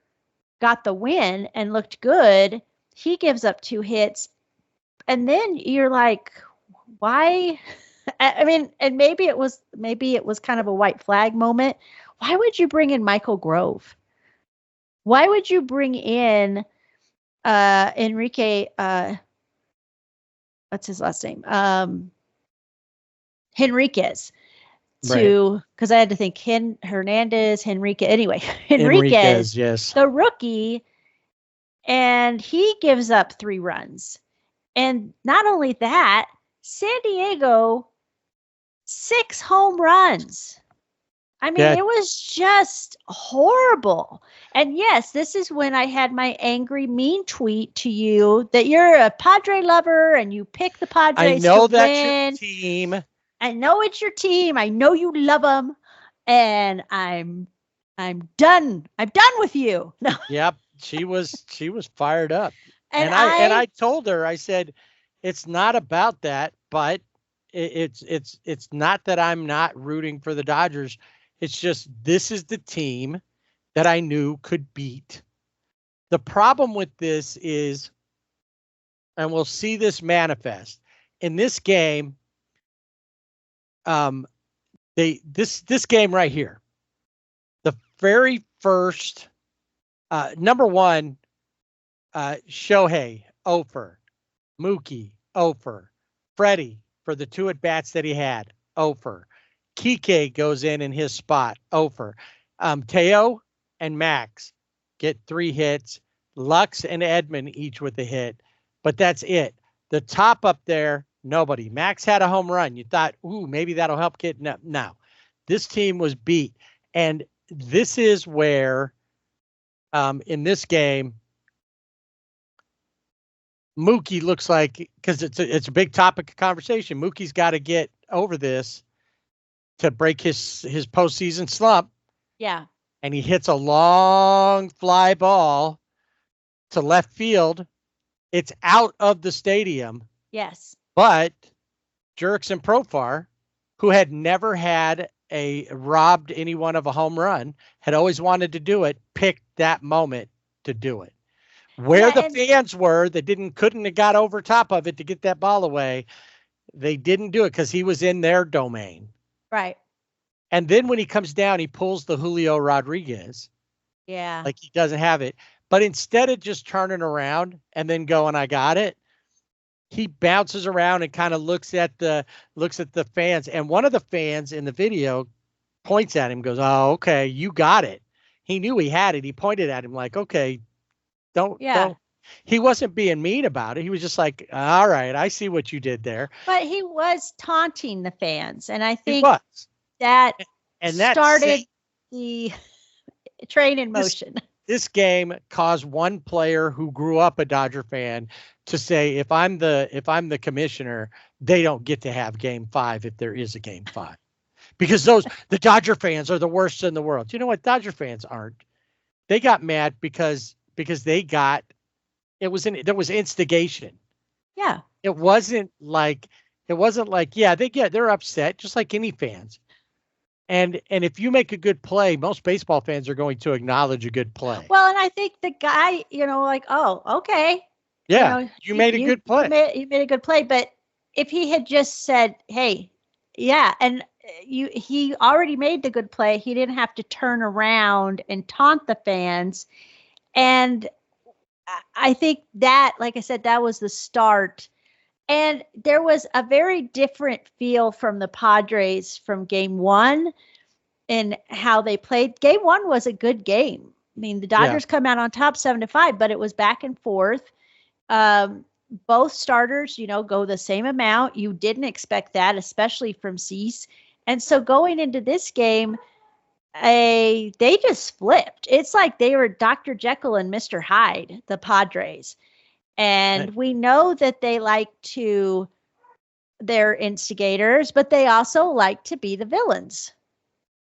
got the win and looked good, he gives up 2 hits. And then you're like, why? I mean, and maybe it was kind of a white flag moment. Why would you bring in Michael Grove? Why would you bring in Enrique? What's his last name? Henriquez. Because I had to think Hernandez, Henrique. Anyway, Henriquez, yes, the rookie, and he gives up 3 runs. And not only that, San Diego, 6 home runs. I mean, Yeah. it was just horrible. And yes, this is when I had my angry, mean tweet to you that you're a Padre lover and you pick the Padres. I know to that's win. your team. I know it's your team. I know you love them, and I'm done. I'm done with you. No. Yep, she was fired up, And I told her, I said, it's not about that, but it's not that I'm not rooting for the Dodgers. It's just this is the team that I knew could beat. The problem with this is, and we'll see this manifest in this game. This game right here, the very first number one, Shohei, Ofer, Mookie, Ofer, Freddie for the 2 at bats that he had, Ofer, Kike goes in his spot, Ofer, Teo and Max get 3 hits, Lux and Edmund each with a hit, but that's it. The top up there, nobody. Max had a home run. You thought, ooh, maybe that'll help get no. This team was beat. And this is where in this game, Mookie looks like, because it's a big topic of conversation, Mookie's got to get over this to break his postseason slump. Yeah. And he hits a long fly ball to left field. It's out of the stadium. Yes. But Jurickson Profar, who had never had robbed anyone of a home run, had always wanted to do it, picked that moment to do it. Where the fans were that couldn't have got over top of it to get that ball away, they didn't do it because he was in their domain. Right. And then when he comes down, he pulls the Julio Rodriguez. Yeah. Like he doesn't have it. But instead of just turning around and then going, I got it, he bounces around and kind of looks at the fans. And one of the fans in the video points at him, goes, oh, okay, you got it. He knew he had it. He pointed at him like, okay, don't. He wasn't being mean about it. He was just like, all right, I see what you did there. But he was taunting the fans. And I think that started the train in motion. This game caused one player who grew up a Dodger fan to say, if I'm the commissioner, they don't get to have game 5 if there is a game 5. Because the Dodger fans are the worst in the world. You know what? Dodger fans aren't. They got mad because there was instigation. Yeah. It wasn't like, yeah, they're upset just like any fans. And if you make a good play, most baseball fans are going to acknowledge a good play. Well, and I think the guy, like, oh, okay. Yeah, you made a good play. You made a good play. But if he had just said, hey, yeah, and he already made the good play, he didn't have to turn around and taunt the fans. And I think that, like I said, that was the start. And there was a very different feel from the Padres from game 1 and how they played. Game 1 was a good game. I mean, the Dodgers come out on top 7-5, but it was back and forth. Both starters, go the same amount. You didn't expect that, especially from Cease. And so going into this game, they just flipped. It's like they were Dr. Jekyll and Mr. Hyde, the Padres. And we know that they they're instigators, but they also like to be the villains.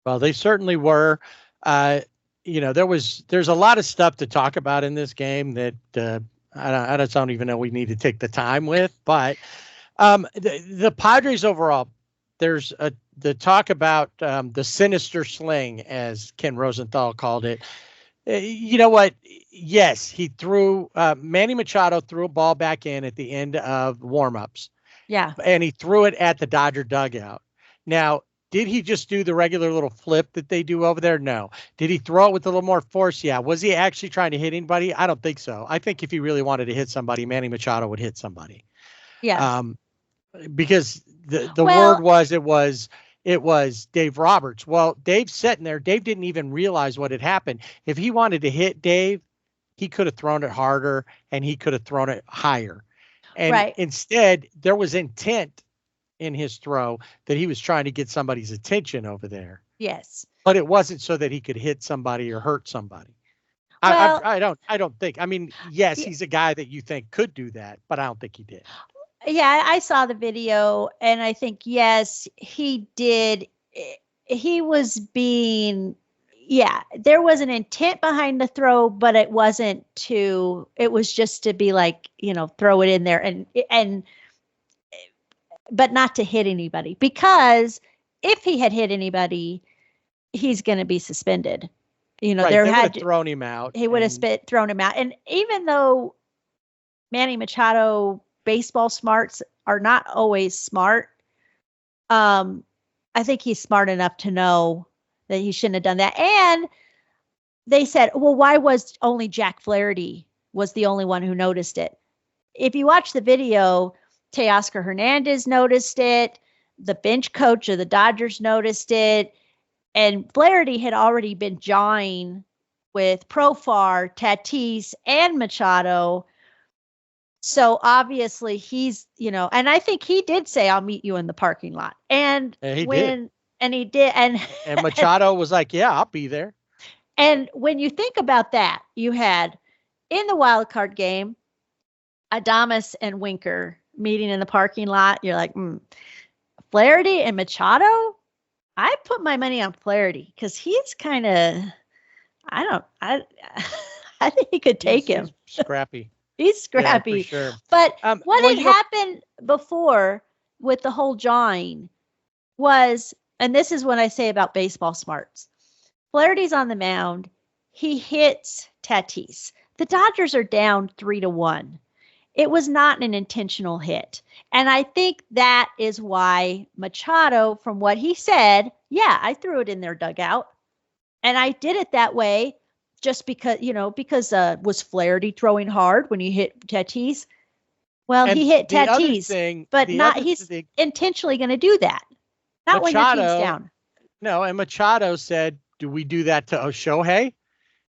Well, they certainly were. There's a lot of stuff to talk about in this game that I don't even know we need to take the time with. But the Padres overall, there's the talk about the sinister sling, as Ken Rosenthal called it. You know what? Yes, he threw Manny Machado threw a ball back in at the end of warmups. Yeah. And he threw it at the Dodger dugout. Now, Did he just do the regular little flip that they do over there? No. Did he throw it with a little more force? Yeah. Was he actually trying to hit anybody? I don't think so. I think if he really wanted to hit somebody, Manny Machado would hit somebody. Yeah. Because the Well- word was it was Dave Roberts. Well, Dave's sitting there. Dave didn't even realize what had happened. If he wanted to hit Dave, he could have thrown it harder and he could have thrown it higher. And Right. instead, there was intent in his throw that he was trying to get somebody's attention over there. Yes. But it wasn't so that he could hit somebody or hurt somebody. Well- I don't think. I mean, yes, Yeah. he's a guy that you think could do that, but I don't think he did. Yeah, I saw the video and I think, yes, he did. He was being, there was an intent behind the throw, but it was just to be like, throw it in there but not to hit anybody, because if he had hit anybody, he's going to be suspended. Right, there they would had have thrown him out. he would have thrown him out. And even though Manny Machado baseball smarts are not always smart, I think he's smart enough to know that he shouldn't have done that. And they said, well, why was only Jack Flaherty was the only one who noticed it? If you watch the video, Teoscar Hernandez noticed it. The bench coach of the Dodgers noticed it. And Flaherty had already been jawing with Profar, Tatis, and Machado. So obviously he's, and I think he did say, I'll meet you in the parking lot. And he did. And he did. And Machado was like, yeah, I'll be there. And when you think about that, you had in the wild card game, Adames and Winker meeting in the parking lot. You're like, Flaherty and Machado? I put my money on Flaherty because he's kind of, I think he could take him. He's scrappy. He's scrappy. Yeah, for sure. But what had happened before with the whole jawing was, and this is what I say about baseball smarts. Flaherty's on the mound. He hits Tatis. The Dodgers are down 3-1. It was not an intentional hit. And I think that is why Machado, from what he said, I threw it in their dugout. And I did it that way just because, was Flaherty throwing hard when he hit Tatis? Well, And he hit the other Tatis, thing- but the not, other he's thing- intentionally going to do that. Not when your team's Machado- down. No, and Machado said, do we do that to Shohei?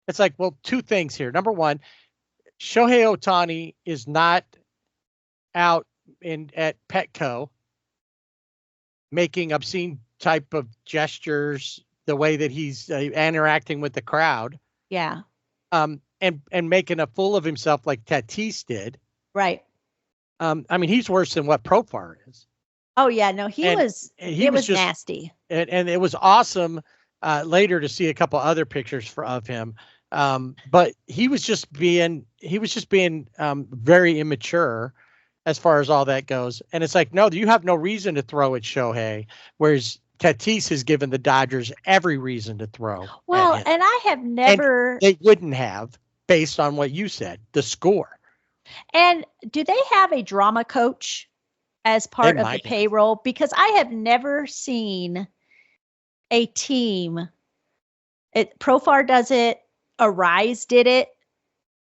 It's like, well, two things here. Number one, Shohei Ohtani is not out at Petco making obscene type of gestures the way that he's interacting with the crowd. Yeah. And making a fool of himself like Tatis did. Right. I mean, he's worse than what Profar is. Oh yeah, no, it was just nasty. And it was awesome later to see a couple other pictures of him. But he was just being very immature as far as all that goes. And it's like, no, you have no reason to throw at Shohei, whereas Tatis has given the Dodgers every reason to throw. Well, at him. and I have never. And they wouldn't have, based on what you said, the score. And do they have a drama coach as part of the payroll? Because I have never seen a team. Profar does it. Arise did it,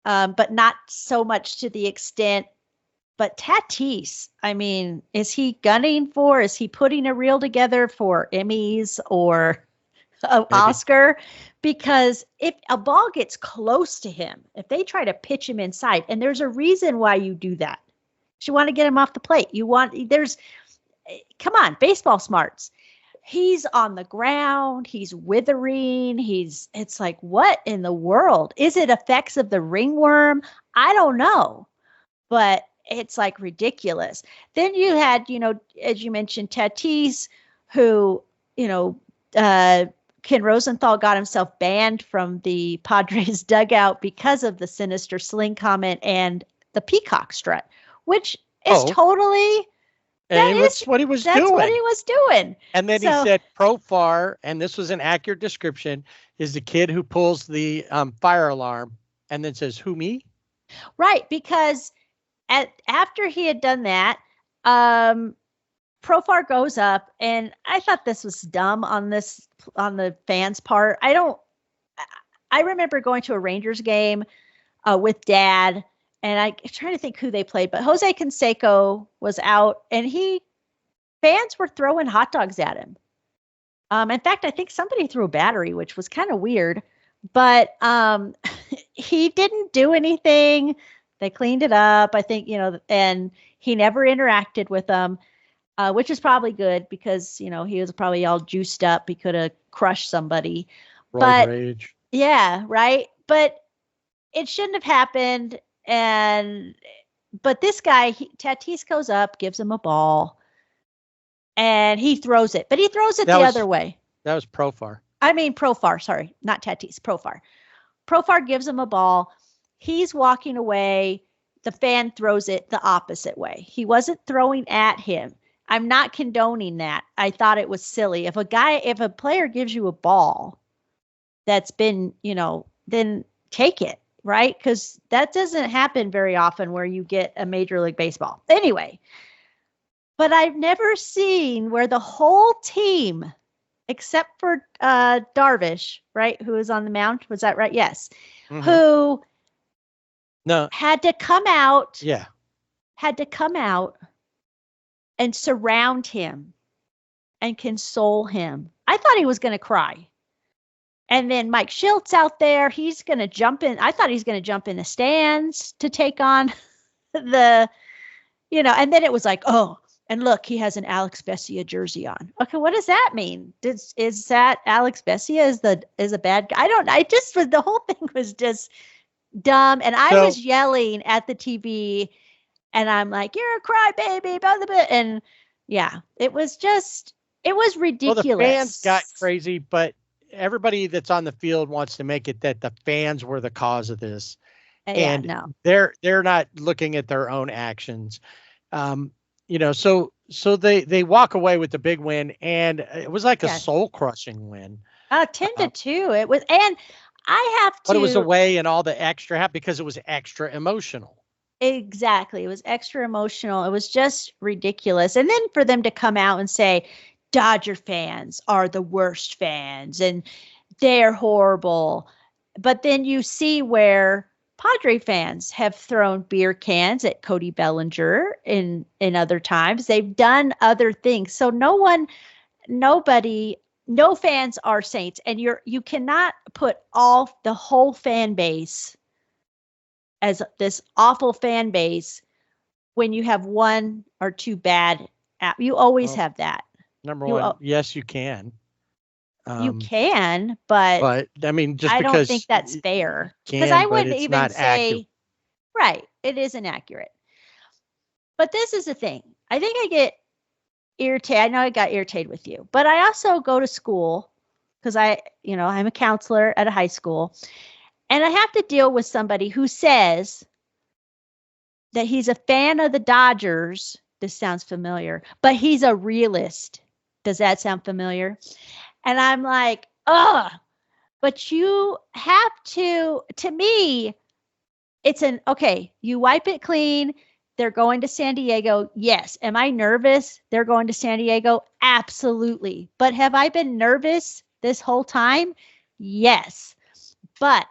but not so much to the extent. But Tatis, I mean, is he gunning for? Is he putting a reel together for Emmys or Oscar? Because if a ball gets close to him, if they try to pitch him inside, and there's a reason why you do that. You want to get him off the plate. Come on, baseball smarts. He's on the ground. He's withering. It's like, what in the world? Is it effects of the ringworm? I don't know, but it's like ridiculous. Then you had, as you mentioned, Tatis, who, Ken Rosenthal got himself banned from the Padres dugout because of the sinister sling comment and the peacock strut, which is totally. That's what he was doing. That's what he was doing. And then he said Profar, and this was an accurate description, is the kid who pulls the fire alarm and then says, who, me? Right, because after he had done that, Profar goes up, and I thought this was dumb on the fans' part. I remember going to a Rangers game with Dad, and I'm trying to think who they played, but Jose Canseco was out, and fans were throwing hot dogs at him. In fact, I think somebody threw a battery, which was kind of weird, but he didn't do anything. They cleaned it up, I think, and he never interacted with them, which is probably good because, he was probably all juiced up. He could have crushed somebody. Roid rage. Yeah, right. But it shouldn't have happened. But this guy, Tatis goes up, gives him a ball, and he throws it. But he throws it the other way. That was Profar. I mean, Profar, sorry, not Tatis, Profar. Profar gives him a ball. He's walking away. The fan throws it the opposite way. He wasn't throwing at him. I'm not condoning that. I thought it was silly. If a player gives you a ball that's been, then take it, right? Because that doesn't happen very often where you get a Major League Baseball. Anyway, but I've never seen where the whole team, except for Darvish, right, who was on the mound, was that right? Yes. Mm-hmm. Who had to come out. Yeah. Had to come out and surround him and console him. I thought he was going to cry. And then Mike Schiltz out there, he's going to jump in. I thought he's going to jump in the stands to take on and then it was like, oh, and look, he has an Alex Vesia jersey on. Okay, what does that mean? Is that Alex Vesia is a bad guy? The whole thing was just dumb. And I was yelling at the TV, and I'm like, you're a crybaby, blah, blah, blah. And yeah, it was ridiculous. Well, the fans got crazy, but everybody that's on the field wants to make it that the fans were the cause of this. And they're not looking at their own actions. So they walk away with the big win, and it was like a soul crushing win. 10-2. It was, and I have to. But it was away and all the extra because it was extra emotional. Exactly. It was extra emotional. It was just ridiculous. And then for them to come out and say, Dodger fans are the worst fans and they're horrible. But then you see where Padre fans have thrown beer cans at Cody Bellinger in other times. They've done other things. So no fans are saints. And you cannot put the whole fan base as this awful fan base when you have one or two bad you always have that. Number one, yes, you can. You can, but I mean, I don't think that's fair because I wouldn't even say accurate. Right. It isn't accurate. But this is the thing. I think I get irritated. I know I got irritated with you, but I also go to school because I'm a counselor at a high school, and I have to deal with somebody who says that he's a fan of the Dodgers. This sounds familiar, but he's a realist. Does that sound familiar? And I'm like, but you have to me, it's you wipe it clean. They're going to San Diego. Yes. Am I nervous? They're going to San Diego. Absolutely. But have I been nervous this whole time? Yes. But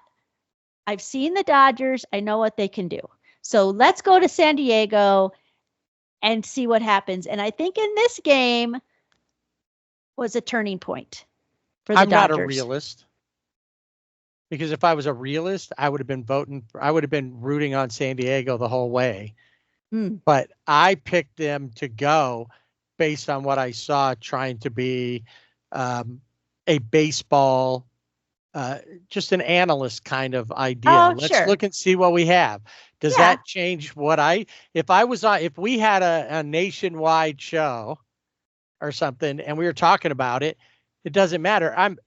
I've seen the Dodgers. I know what they can do. So let's go to San Diego and see what happens. And I think in this game was a turning point for the Dodgers. I'm not a realist. Because if I was a realist, I would have been rooting on San Diego the whole way. But I picked them to go based on what I saw trying to be a baseball, just an analyst kind of idea. Let's look and see what we have. Does that change if we had a nationwide show or something and we were talking about it, it doesn't matter. I'm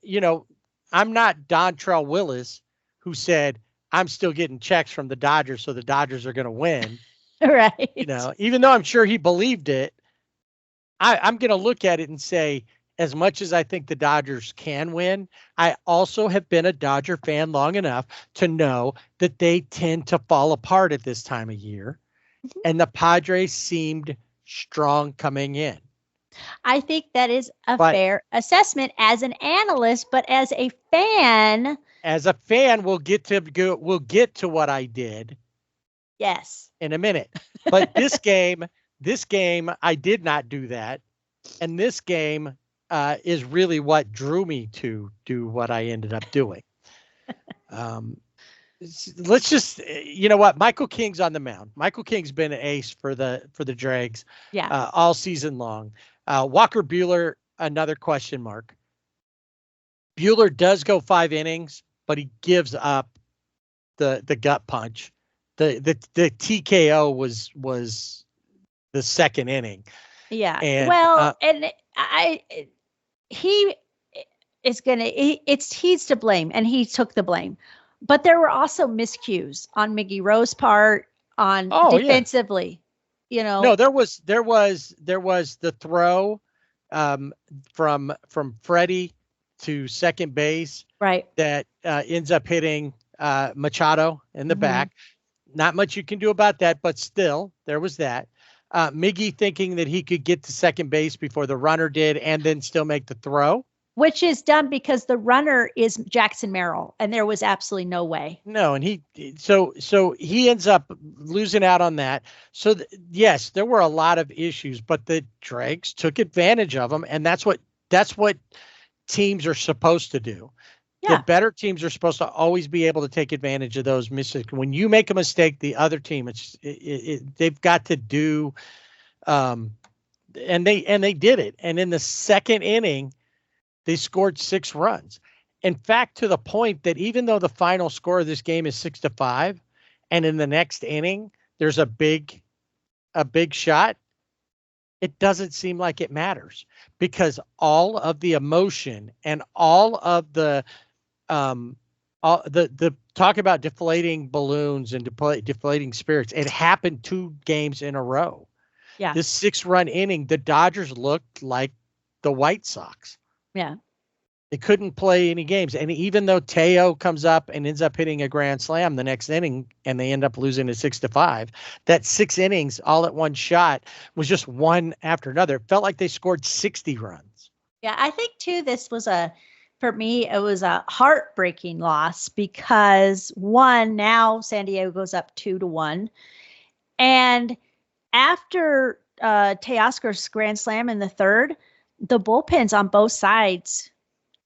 not Dontrell Willis who said, I'm still getting checks from the Dodgers, so the Dodgers are going to win. Right. Even though I'm sure he believed it, I'm going to look at it and say, as much as I think the Dodgers can win, I also have been a Dodger fan long enough to know that they tend to fall apart at this time of year. Mm-hmm. And the Padres seemed strong coming in. I think that is a But- fair assessment as an analyst, but as a fan, As a fan, we'll get to what I did yes. in a minute. But this game, I did not do that. And this game is really what drew me to do what I ended up doing. Let's just, you know what? Michael King's on the mound. Michael King's been an ace for the Dregs Yeah. all season long. Walker Buehler, another question mark. Buehler does go 5 innings, but he gives up the gut punch. The TKO was the second inning. Yeah. And, well, and he is he's to blame, and he took the blame. But there were also miscues on Miggy Rowe's part on defensively. Yeah. You know. No, there was the throw from Freddie to second base, right, that ends up hitting Machado in the back. Not much you can do about that, but still, there was that. Miggy thinking that he could get to second base before the runner did and then still make the throw. Which is done because the runner is Jackson Merrill, and there was absolutely no way. No, and he ends up losing out on that. So yes, there were a lot of issues, but the Dregs took advantage of them, and that's what teams are supposed to do. Yeah. The better teams are supposed to always be able to take advantage of those mistakes. When you make a mistake, the other team, they've got to do, and they did it. And in the second inning, they scored 6 runs. In fact, to the point that even though the final score of this game is 6-5, and in the next inning there's a big shot, it doesn't seem like it matters, because all of the emotion and all of the talk about deflating balloons and deflating spirits, it happened 2 games in a row. Yeah. This 6-run inning, the Dodgers looked like the White Sox. Yeah. They couldn't play any games. And even though Teo comes up and ends up hitting a grand slam the next inning and they end up losing to 6-5, that 6 innings all at one shot was just one after another. It felt like they scored 60 runs. Yeah, I think too, this was for me, it was a heartbreaking loss because now San Diego goes up 2-1. And after Teoscar's grand slam in the third, the bullpens on both sides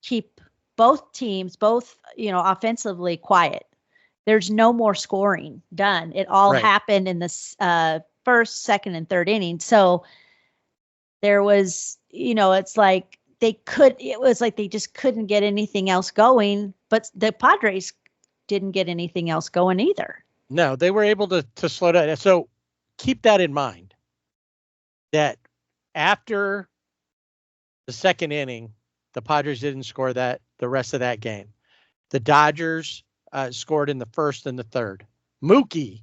keep both teams, offensively quiet. There's no more scoring done. It all happened in the first, second, and third inning. So there was, it's like they just couldn't get anything else going, but the Padres didn't get anything else going either. No, they were able to slow down. So keep that in mind, that after the second inning, the Padres didn't score the rest of that game. The Dodgers scored in the first and the third. Mookie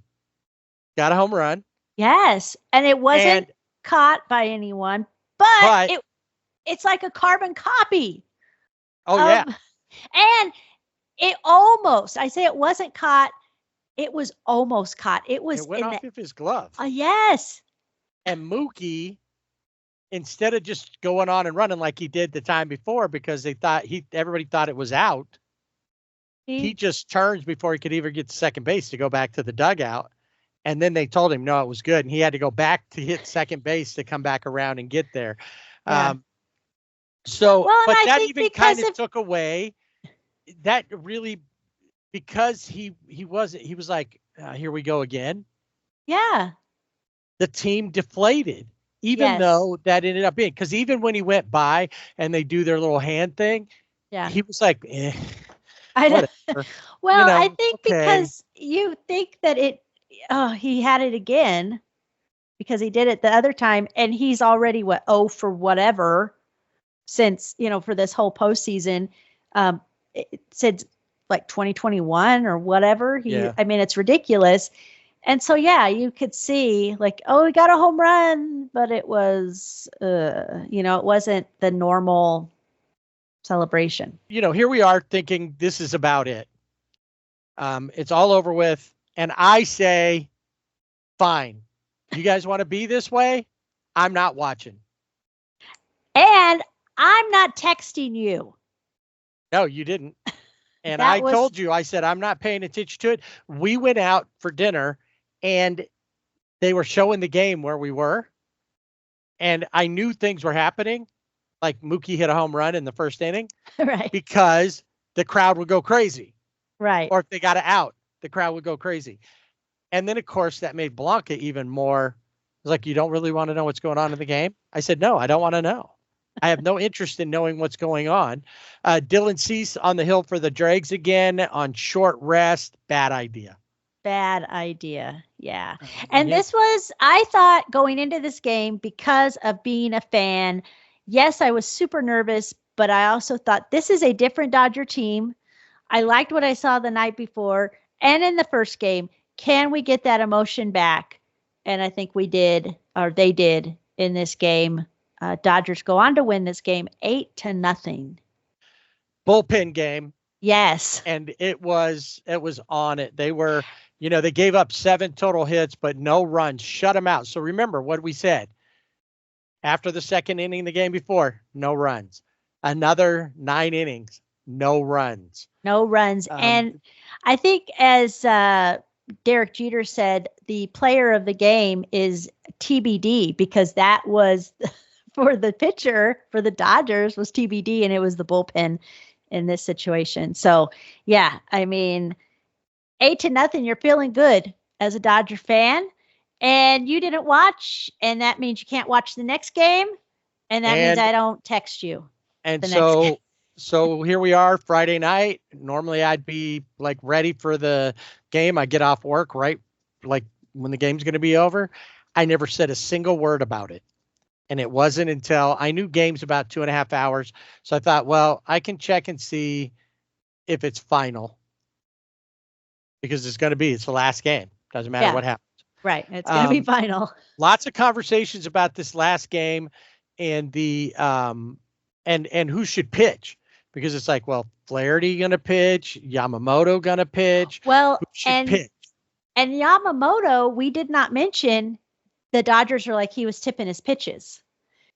got a home run. Yes, and it wasn't caught by anyone, but it's like a carbon copy. Oh, yeah. And it almost, I say it wasn't caught, it was almost caught. It went off of his glove. Yes. And Mookie, instead of just going on and running like he did the time before, because everybody thought it was out, he just turns before he could even get to second base to go back to the dugout. And then they told him, no, it was good. And he had to go back to hit second base to come back around and get there. Yeah. But that even kind of took away that, really, because he was like, here we go again. Yeah. The team deflated. Even though that ended up being, because even when he went by and they do their little hand thing, he was like, whatever. Well, I think because you think that he had it again because he did it the other time, and he's already for whatever since, for this whole postseason. It said like 2021 or whatever. It's ridiculous. And so, you could see like, we got a home run, but it was, it wasn't the normal celebration. Here we are thinking this is about it. It's all over with. And I say, fine. You guys want to be this way? I'm not watching. And I'm not texting you. No, you didn't. And That I was- told you, I said, I'm not paying attention to it. We went out for dinner and they were showing the game where we were. And I knew things were happening. Like Mookie hit a home run in the first inning Right. because the crowd would go crazy. Right. Or if they got it out, the crowd would go crazy. And then, of course, that made Blanca even more. It was like, you don't really want to know what's going on in the game? I said, no, I don't want to know. I have no interest in knowing what's going on. Dylan Cease on the hill for the Dregs again on short rest. Bad idea. Bad idea. Yeah. And this was, I thought going into this game, because of being a fan, yes, I was super nervous, but I also thought this is a different Dodger team. I liked what I saw the night before and in the first game. Can we get that emotion back? And I think we did, or they did in this game. Dodgers go on to win this game 8-0. Bullpen game. Yes. And it was on it. They were, they gave up 7 total hits, but no runs, shut them out. So remember what we said after the second inning, the game before, no runs, another 9 innings, no runs. No runs. And I think as Derek Jeter said, the player of the game is TBD, because that was for the pitcher for the Dodgers was TBD, and it was the bullpen in this situation. So yeah, I mean, 8-0, you're feeling good as a Dodger fan, and you didn't watch, and that means you can't watch the next game, and that means I don't text you. And so here we are Friday night. Normally I'd be like ready for the game. I get off work right like when the game's going to be over. I never said a single word about it. And it wasn't until I knew game's about 2.5 hours. So I thought, well, I can check and see if it's final, because it's the last game. Doesn't matter what happens. Right. It's going to be final. Lots of conversations about this last game and the and who should pitch, because it's like, well, Flaherty going to pitch, Yamamoto going to pitch. Well, who should pitch? And Yamamoto, we did not mention, the Dodgers are like, he was tipping his pitches.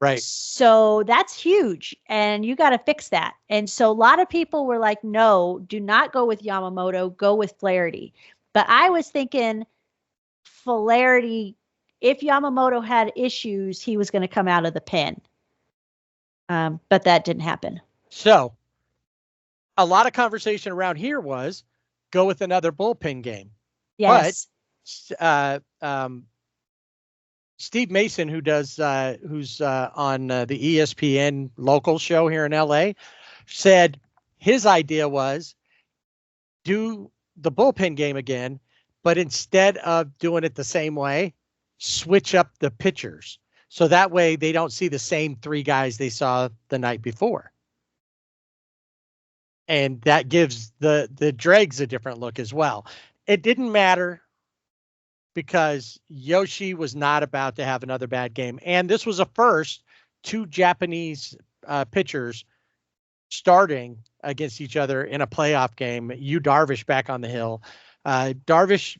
Right. So that's huge. And you got to fix that. And so a lot of people were like, no, do not go with Yamamoto, go with Flaherty. But I was thinking Flaherty, if Yamamoto had issues, he was going to come out of the pen. But that didn't happen. So a lot of conversation around here was go with another bullpen game. Yes. But Steve Mason, who's on the ESPN local show here in LA, said his idea was do the bullpen game again, but instead of doing it the same way, switch up the pitchers. So that way they don't see the same 3 guys they saw the night before. And that gives the Dregs a different look as well. It didn't matter, because Yoshi was not about to have another bad game. And this was a first, 2 Japanese pitchers starting against each other in a playoff game. Darvish back on the hill. Darvish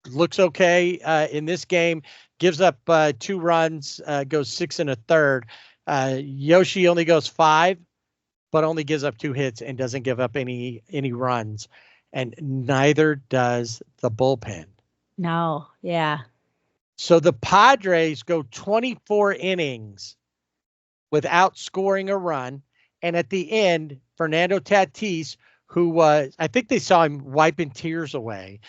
looks okay in this game, gives up 2 runs, goes 6 1/3. Yoshi only goes 5, but only gives up 2 hits and doesn't give up any runs. And neither does the bullpen. No. Yeah. So the Padres go 24 innings without scoring a run. And at the end, Fernando Tatis, who was, I think they saw him wiping tears away,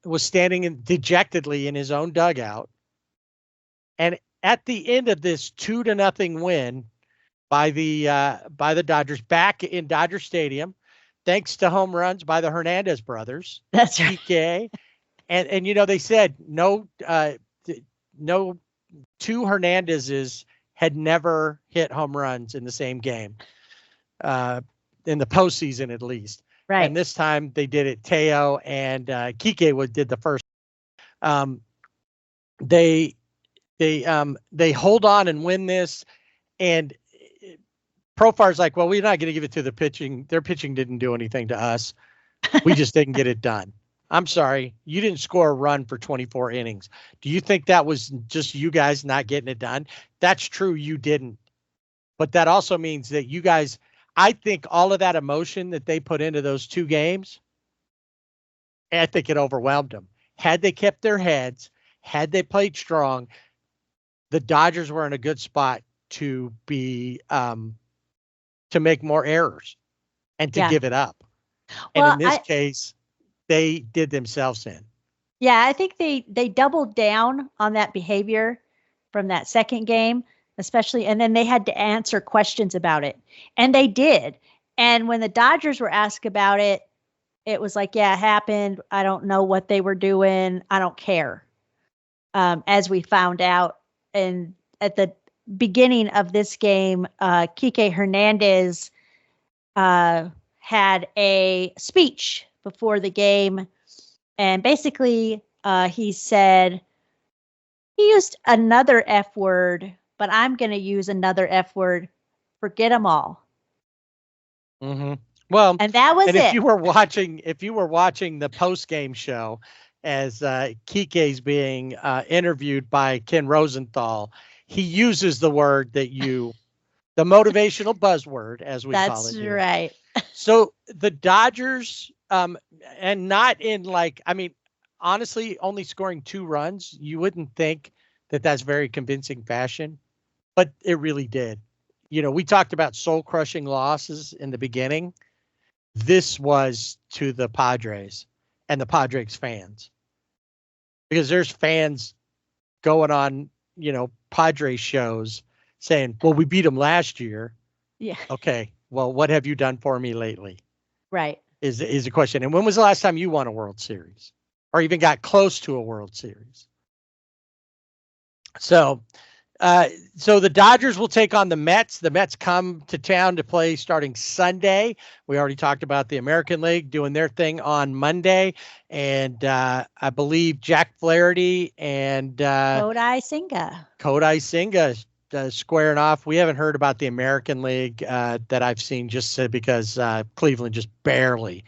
was standing dejectedly in his own dugout. And at the end of this 2-0 win by the Dodgers back in Dodger Stadium, thanks to home runs by the Hernandez brothers. That's right. PK. And they said no 2 Hernandezes had never hit home runs in the same game, in the postseason at least. Right. And this time they did it. Teo and Kike did the first. They hold on and win this, and Profar's like, well, we're not going to give it to the pitching. Their pitching didn't do anything to us. We just didn't get it done. I'm sorry, you didn't score a run for 24 innings. Do you think that was just you guys not getting it done? That's true, you didn't. But that also means that you guys, I think all of that emotion that they put into those 2 games, I think it overwhelmed them. Had they kept their heads, had they played strong, the Dodgers were in a good spot to be to make more errors and to give it up. And Well, in this case, they did themselves in. Yeah, I think they doubled down on that behavior from that second game, especially, and then they had to answer questions about it. And they did. And when the Dodgers were asked about it, it was like, yeah, it happened. I don't know what they were doing. I don't care. As we found out, and at the beginning of this game, Kike Hernandez had a speech before the game, and basically he said, he used another F word, but I'm going to use another F word. Forget them all. Mm-hmm. Well, and that was and it. If you were watching the post game show as Kike's being interviewed by Ken Rosenthal, he uses the word that the motivational buzzword, as we call it. That's right. So the Dodgers, and not in honestly, only scoring 2 runs, you wouldn't think that that's very convincing fashion, but it really did. We talked about soul-crushing losses in the beginning. This was to the Padres and the Padres fans, because there's fans going on, Padres shows saying, well, we beat them last year. Yeah. Okay. Well, what have you done for me lately? Right. Is the question. And when was the last time you won a World Series or even got close to a World Series? So the Dodgers will take on the Mets. The Mets come to town to play starting Sunday. We already talked about the American League doing their thing on Monday. And I believe Jack Flaherty and Kodai Senga squaring off. We haven't heard about the American League that I've seen, just because Cleveland just barely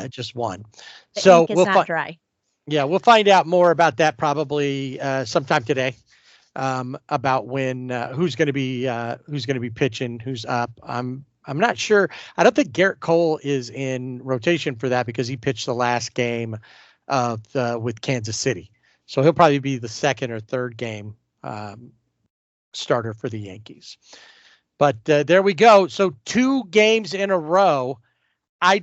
just won. The ink is not dry. Yeah, we'll find out more about that probably sometime today. About when who's going to be pitching, who's up. I'm not sure. I don't think Garrett Cole is in rotation for that because he pitched the last game with Kansas City, so he'll probably be the second or third game starter for the Yankees. But there we go. So 2 games in a row. I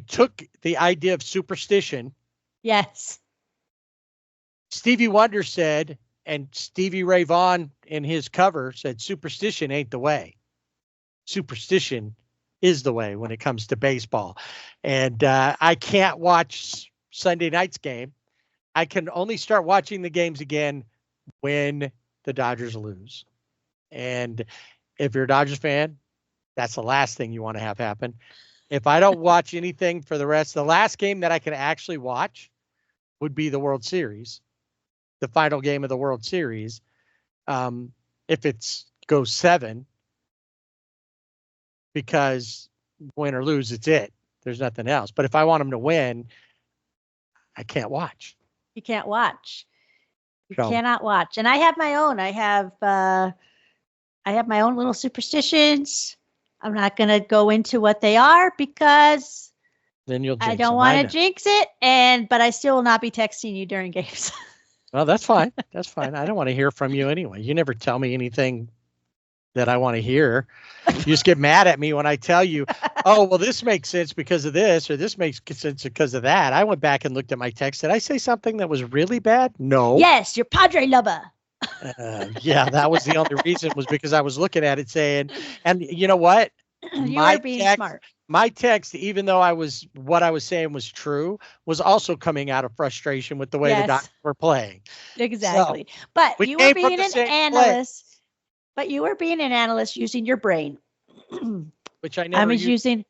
took the idea of superstition. Yes. Stevie Wonder said, and Stevie Ray Vaughan in his cover said, superstition ain't the way. Superstition is the way when it comes to baseball. And I can't watch Sunday night's game. I can only start watching the games again when the Dodgers lose. And if you're a Dodgers fan, that's the last thing you want to have happen. If I don't watch anything for the rest, the last game that I can actually watch would be the World Series. The final game of the World Series, if it's goes 7, because win or lose, it's it. There's nothing else. But if I want them to win, I can't watch. You can't watch. You cannot watch. And I have my own. I have my own little superstitions. I'm not going to go into what they are because then you'll. I don't want to jinx it. But I still will not be texting you during games. Well, that's fine. That's fine. I don't want to hear from you anyway. You never tell me anything that I want to hear. You just get mad at me when I tell you, oh, well, this makes sense because of this, or this makes sense because of that. I went back and looked at my text. Did I say something that was really bad? No. Yes, you're Padre lover. Yeah, that was the only reason, was because I was looking at it saying, and you know what? You were being smart. My text, even though what I was saying was true, was also coming out of frustration with the way the Dodgers were playing. Exactly. So, but you were being an analyst. But you were being an analyst using your brain. Which I never I was using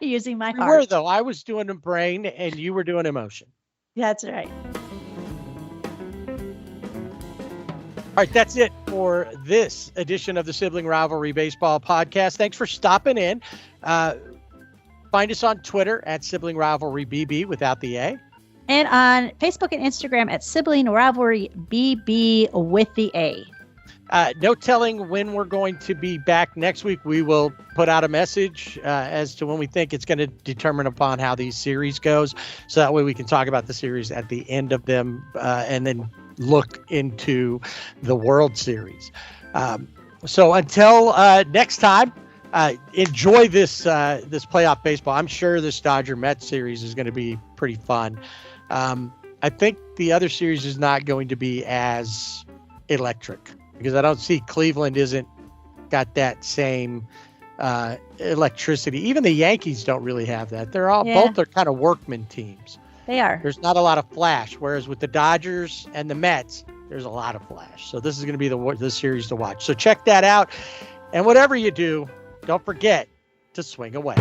using my heart. You were, though. I was doing a brain and you were doing emotion. That's right. All right, that's it for this edition of the Sibling Rivalry Baseball Podcast. Thanks for stopping in. Find us on Twitter at Sibling Rivalry BB without the A. And on Facebook and Instagram at Sibling Rivalry BB with the A. No telling when we're going to be back next week. We will put out a message as to when we think it's going to determine upon how these series goes. So that way we can talk about the series at the end of them and then look into the World Series. So until next time, enjoy this playoff baseball. I'm sure this Dodger Mets series is going to be pretty fun. I think the other series is not going to be as electric because I don't see Cleveland isn't got that same electricity. Even the Yankees don't really have that. They're all both are kind of workman teams. They are. There's not a lot of flash, whereas with the Dodgers and the Mets, there's a lot of flash. So this is going to be the series to watch. So check that out. And whatever you do, don't forget to swing away.